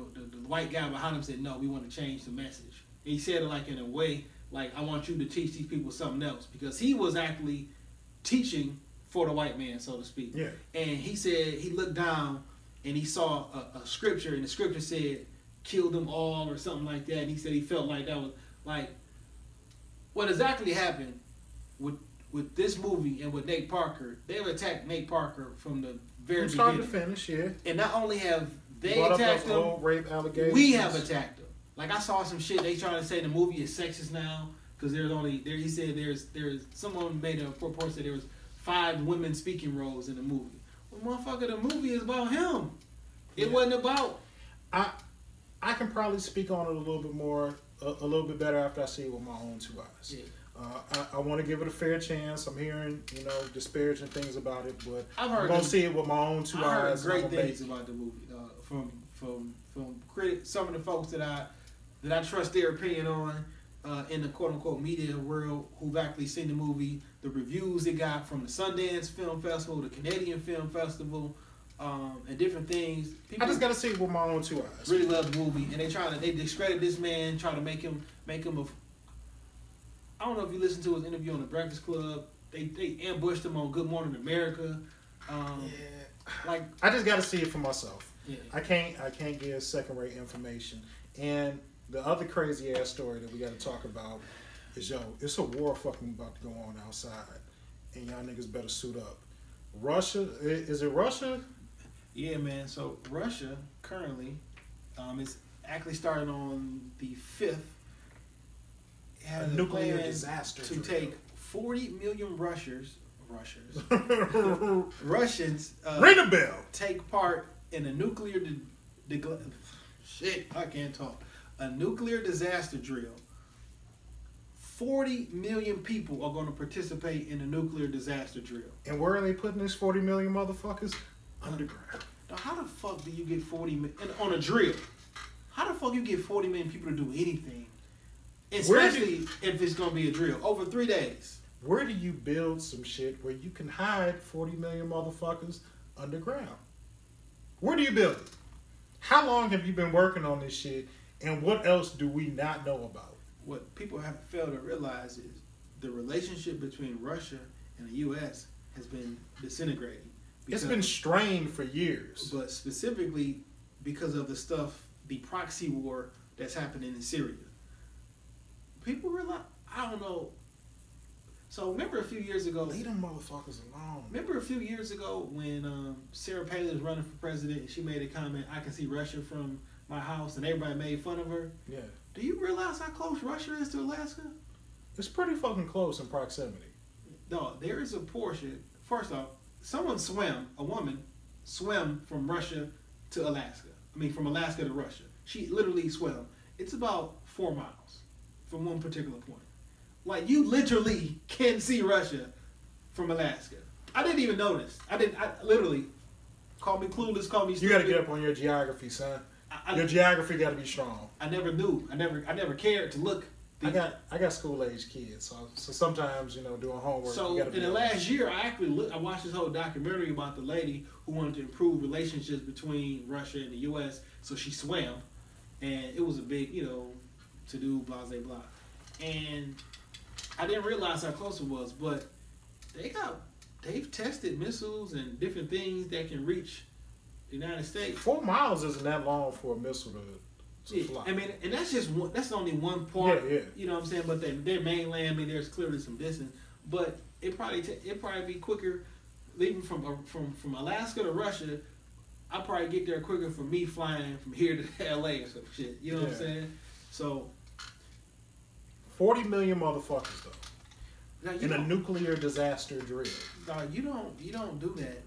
A: white guy behind him said, "No, we want to change the message." And he said it like in a way, like, "I want you to teach these people something else," because he was actually teaching for the white man, so to speak.
B: Yeah.
A: And he said he looked down and he saw a scripture, and the scripture said, "Kill them all," or something like that. And he said he felt like that was like what exactly happened with this movie and with Nate Parker. They've attacked Nate Parker from the very beginning.
B: Start to finish, yeah.
A: And not only have they
B: brought
A: attacked
B: up those
A: him,
B: old rape allegations.
A: we have attacked him. Like, I saw some shit. They trying to say the movie is sexist now because he said there's someone made a report that there was 5 women speaking roles in the movie. Well, motherfucker, the movie is about him. It wasn't about.
B: I can probably speak on it a little bit more, a little bit better after I see it with my own 2 eyes. Yeah. I want to give it a fair chance. I'm hearing, disparaging things about it, but I'm going to see it with my own 2 eyes.
A: I heard great things about the movie from critics, some of the folks that I trust their opinion on in the quote unquote media world who've actually seen the movie, the reviews it got from the Sundance Film Festival, the Canadian Film Festival, and different things. People
B: I just got to see it with my own 2 eyes.
A: Really love the movie, and they discredit this man, try to make him a. I don't know if you listened to his interview on the Breakfast Club. They ambushed him on Good Morning America. Like,
B: I just got to see it for myself.
A: Yeah.
B: I can't give second-rate information. And the other crazy ass story that we got to talk about is, it's a war fucking about to go on outside, and y'all niggas better suit up. Russia, is it Russia?
A: Yeah, man. So Russia currently is actually starting on the 5th.
B: A nuclear disaster
A: to take 40 million Russians.
B: Ring a bell.
A: Take part in a nuclear A nuclear disaster drill 40 million people are going to participate in a nuclear disaster drill.
B: And where are they putting these 40 million motherfuckers? Underground.
A: Now, how the fuck do you get 40 million on a drill? How the fuck you get 40 million people to do anything? Especially if it's going to be a drill over 3 days.
B: Where do you build some shit where you can hide 40 million motherfuckers underground? Where do you build it? How long have you been working on this shit? And what else do we not know about?
A: What people have failed to realize is the relationship between Russia and the U.S. has been disintegrating.
B: It's been strained for years.
A: But specifically because of the proxy war that's happening in Syria. People realize, I don't know. So remember a few years ago.
B: Leave them motherfuckers alone.
A: Remember a few years ago when Sarah Palin was running for president and she made a comment, I can see Russia from my house, and everybody made fun of her? Yeah. Do you realize how close Russia is to Alaska?
B: It's pretty fucking close in proximity.
A: No, there is a portion. First off, a woman swam from Russia to Alaska. I mean, from Alaska to Russia. She literally swam. It's about 4 miles from one particular point. Like, you literally can see Russia from Alaska. I didn't even notice. I literally, call me clueless, call me stupid.
B: You got to get up on your geography, son. Your geography got to be strong.
A: I never knew. I never cared to look.
B: I got school age kids, so sometimes, you know, doing homework.
A: So in the last year, I watched this whole documentary about the lady who wanted to improve relationships between Russia and the U.S. So she swam, and it was a big, you know, to do blah blah blah, and I didn't realize how close it was, but they've tested missiles and different things that can reach the United States.
B: 4 miles isn't that long for a missile to fly.
A: I mean, and that's only one part.
B: Yeah.
A: You know what I'm saying? But their mainland, I mean, there's clearly some distance. But it probably be quicker leaving from Alaska to Russia. I'll probably get there quicker from me flying from here to L.A. or some shit. You know what I'm saying? So
B: 40 million motherfuckers though. In a nuclear disaster drill.
A: No, you don't do that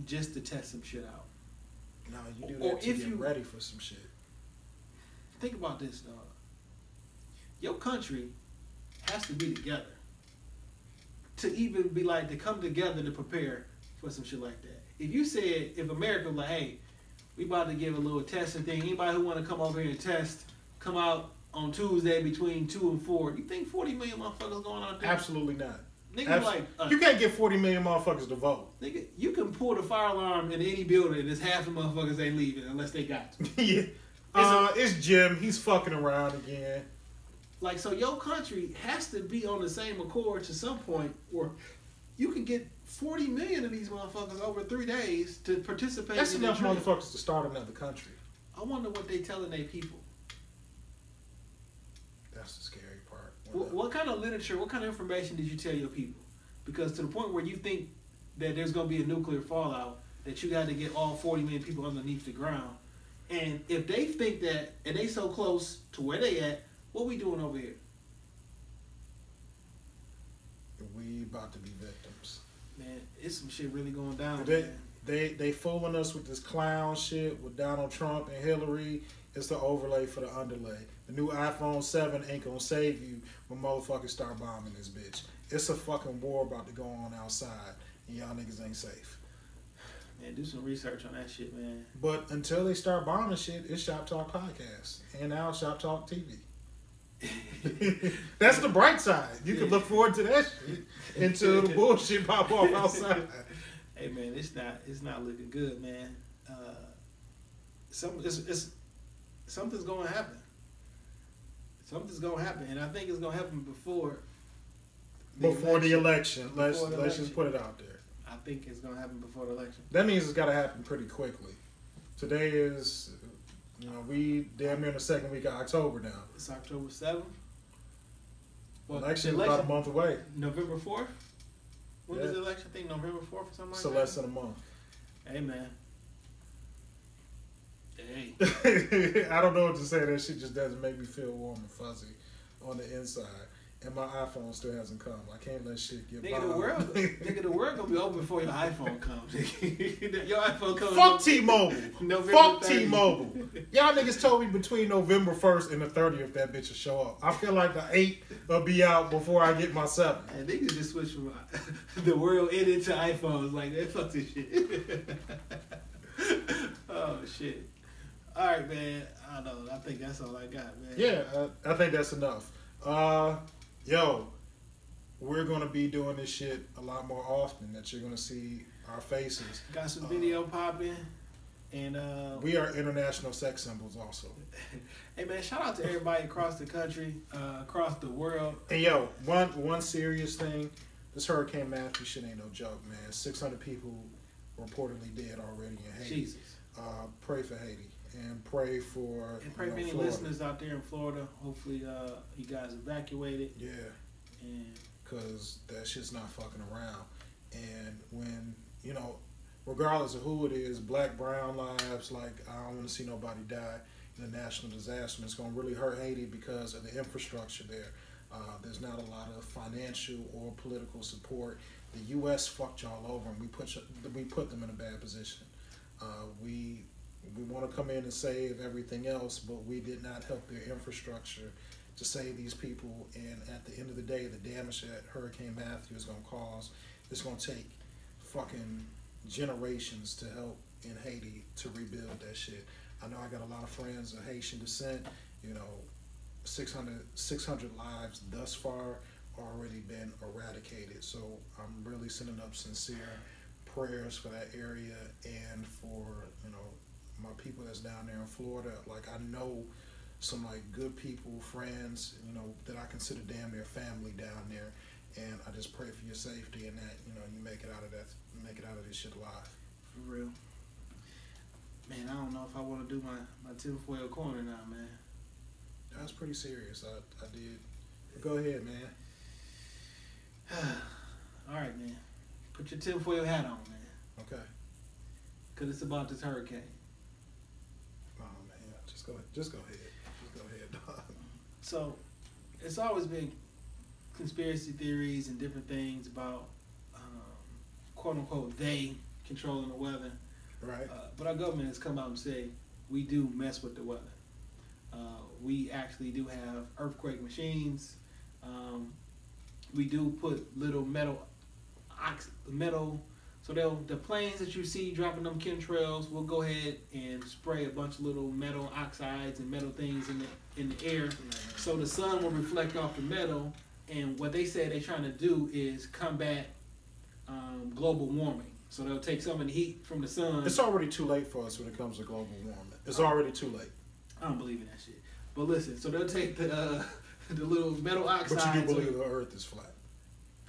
A: just to test some shit out.
B: No, you do that to get ready for some shit.
A: Think about this, dog. Your country has to be together to even be like, to come together to prepare for some shit like that. If America was like, hey, we about to give a little testing thing. Anybody who want to come over here and test, come out on Tuesday between 2 and 4. You think 40 million motherfuckers going out there?
B: Absolutely not.
A: Nigga,
B: you can't get 40 million motherfuckers to vote.
A: Nigga, you can pull the fire alarm in any building and it's half the motherfuckers ain't leaving unless they got to.
B: Yeah. It's Jim. He's fucking around again.
A: Like, so your country has to be on the same accord to some point where you can get 40 million of these motherfuckers over 3 days to participate.
B: That's enough motherfuckers to start another country.
A: I wonder what they telling their people.
B: That's the scary part.
A: What kind of literature, what kind of information did you tell your people? Because to the point where you think that there's going to be a nuclear fallout, that you got to get all 40 million people underneath the ground. And if they think that, and they so close to where they at, what we doing over here?
B: We about to be victims.
A: Man, it's some shit really going down.
B: They fooling us with this clown shit with Donald Trump and Hillary. It's the overlay for the underlay. The new iPhone 7 ain't gonna save you when motherfuckers start bombing this bitch. It's a fucking war about to go on outside, and y'all niggas ain't safe.
A: Man, do some research on that shit, man.
B: But until they start bombing shit, it's Shop Talk Podcast. And now Shop Talk TV. That's the bright side. You can look forward to that shit until the bullshit pop off outside.
A: Hey man, it's not looking good, man. Something's gonna happen. Something's gonna happen, and I think it's gonna happen before
B: the election. Let's just put it out there.
A: I think it's gonna happen before the election.
B: That means it's gotta happen pretty quickly. Today is, we damn near in the second week of October now.
A: It's October 7th. Well,
B: election is about a month away.
A: November 4th? When is the election? I think November 4th or something like that?
B: So less than a month.
A: Hey, man. Hey.
B: I don't know what to say. That shit just doesn't make me feel warm and fuzzy on the inside. and my iPhone still hasn't come. I can't let shit get by.
A: Nigga, the world gonna be open before your iPhone comes. Your iPhone comes.
B: Fuck T-Mobile. Fuck
A: 30th.
B: T-Mobile. Y'all niggas told me between November 1st and the 30th that bitch will show up. I feel like the 8th will be out before I get my 7th.
A: And niggas just switch from the world ended to iPhones. Like, they fuck this shit. Oh, shit. All right, man. I don't know. I think that's all I got, man.
B: Yeah, I think that's enough. Yo, we're going to be doing this shit a lot more often, that you're going to see our faces.
A: Got some video popping. And
B: we are international sex symbols also.
A: Hey, man, shout out to everybody across the country, across the world.
B: And yo, one serious thing. This Hurricane Matthew shit ain't no joke, man. 600 people reportedly dead already in Haiti.
A: Jesus.
B: Pray for Haiti. And pray for
A: for any listeners out there in Florida. Hopefully, you guys evacuated.
B: Yeah,
A: and
B: because that shit's not fucking around. And when regardless of who it is, black, brown lives, like I don't want to see nobody die in a national disaster. And it's gonna really hurt Haiti because of the infrastructure there. There's not a lot of financial or political support. The U.S. fucked y'all over, and we put them in a bad position. We want to come in and save everything else, but we did not help their infrastructure to save these people. And at the end of the day, the damage that Hurricane Matthew is going to cause, it's going to take fucking generations to help in Haiti to rebuild that shit. I know I got a lot of friends of Haitian descent. 600 lives thus far already been eradicated. So I'm really sending up sincere prayers for that area and for my people that's down there in Florida. Like, I know some like good people, friends, that I consider damn near family down there, and I just pray for your safety and that you make it out of this shit alive.
A: For real, man. I don't know if I want to do my tinfoil corner now, man.
B: That's pretty serious. I did. Go ahead, man.
A: All right, man. Put your tinfoil hat on, man.
B: Okay.
A: Cause it's about this hurricane.
B: Oh man, just go ahead. Just go ahead, dog.
A: So, it's always been conspiracy theories and different things about quote unquote they controlling the weather.
B: Right.
A: But our government has come out and said we do mess with the weather. We actually do have earthquake machines. We do put little metal. So the planes that you see dropping them chemtrails, we'll go ahead and spray a bunch of little metal oxides and metal things in the air, so the sun will reflect off the metal. And what they say they're trying to do is combat global warming. So they'll take some of the heat from the sun.
B: It's already too late for us when it comes to global warming. It's already too late.
A: I don't believe in that shit. But listen, so they'll take the little metal oxides.
B: But you do believe the Earth is flat?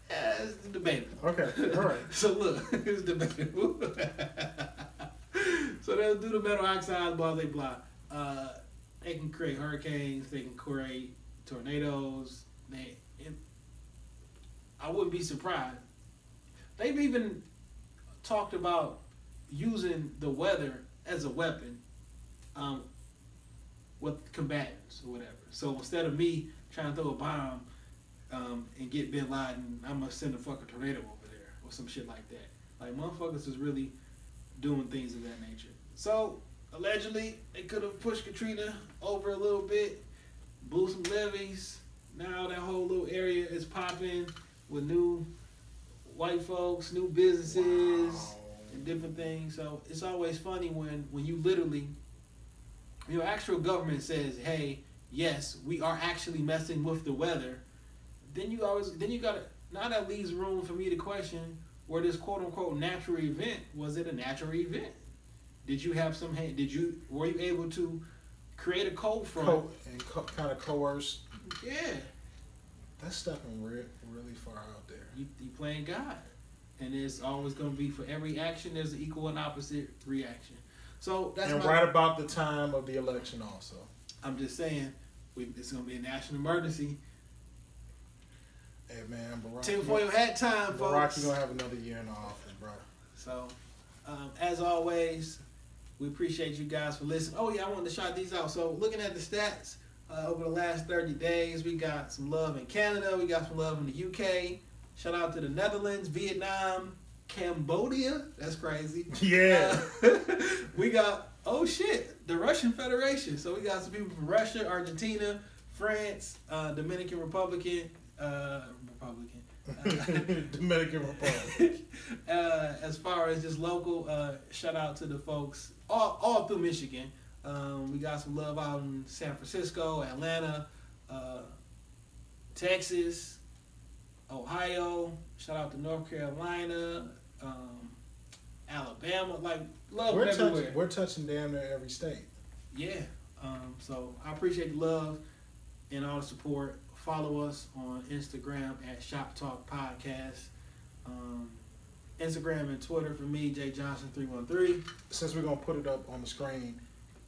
A: Yeah, it's debatable.
B: Okay, all right.
A: So look, it's debatable. So they'll do the metal oxides, blah, blah, blah. They can create hurricanes. They can create tornadoes. I wouldn't be surprised. They've even talked about using the weather as a weapon with combatants or whatever. So instead of me trying to throw a bomb and get Bin Laden, I'm going to send a fucking tornado over there or some shit like that. Like, motherfuckers is really doing things of that nature. So, allegedly, they could have pushed Katrina over a little bit, blew some levees. Now that whole little area is popping with new white folks, new businesses, and different things. So, it's always funny when you literally, your actual government says, hey, yes, we are actually messing with the weather. Then you gotta, now that leaves room for me to question, were this quote unquote natural event, was it a natural event? Did you have were you able to create a cold front?
B: Kind of coerce?
A: Yeah.
B: That's stepping really far out there.
A: You playing God. And it's always going to be, for every action, there's an equal and opposite reaction. So that's
B: right about the time of the election also.
A: I'm just saying, it's going to be a national emergency.
B: Hey man, Barack.
A: Tinfoil hat time, folks.
B: Barack, you gonna have another year in the office, bro.
A: So, as always, we appreciate you guys for listening. Oh yeah, I wanted to shout these out. So, looking at the stats, over the last 30 days. We got some love in Canada. We got some love in the UK. Shout out to the Netherlands, Vietnam, Cambodia. That's crazy.
B: Yeah.
A: We got, oh shit, the Russian Federation. So we got some people from Russia, Argentina, France, Dominican Republic.
B: Dominican Republic.
A: As far as just local, shout out to the folks all through Michigan. We got some love out in San Francisco, Atlanta, Texas, Ohio. Shout out to North Carolina, Alabama. Like, love everywhere.
B: We're touching damn near every state.
A: Yeah. So I appreciate the love and all the support. Follow us on Instagram at Shop Talk Podcast. Instagram and Twitter for me, J Johnson 313.
B: Since we're gonna put it up on the screen,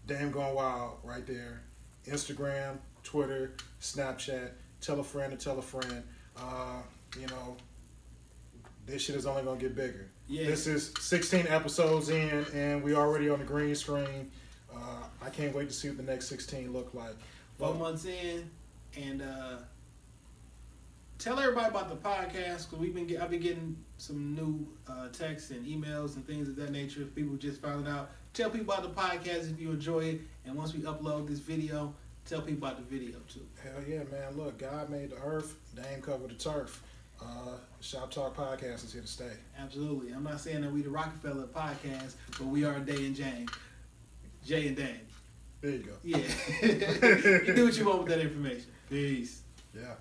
B: Damn Gone Wild right there. Instagram, Twitter, Snapchat. Tell a friend to tell a friend. You know, this shit is only gonna get bigger.
A: Yeah.
B: This is 16 episodes in, and we already on the green screen. I can't wait to see what the next 16 look like.
A: 4 months in, and tell everybody about the podcast, because I've been getting some new texts and emails and things of that nature. If people just found it out, tell people about the podcast if you enjoy it. And once we upload this video, tell people about the video too.
B: Hell yeah, man! Look, God made the earth, Dame covered the turf. Shop Talk Podcast is here to stay.
A: Absolutely. I'm not saying that we the Rockefeller podcast, but we are Day and Jane. Jay and Dane.
B: There you go.
A: Yeah. You do what you want with that information. Peace.
B: Yeah.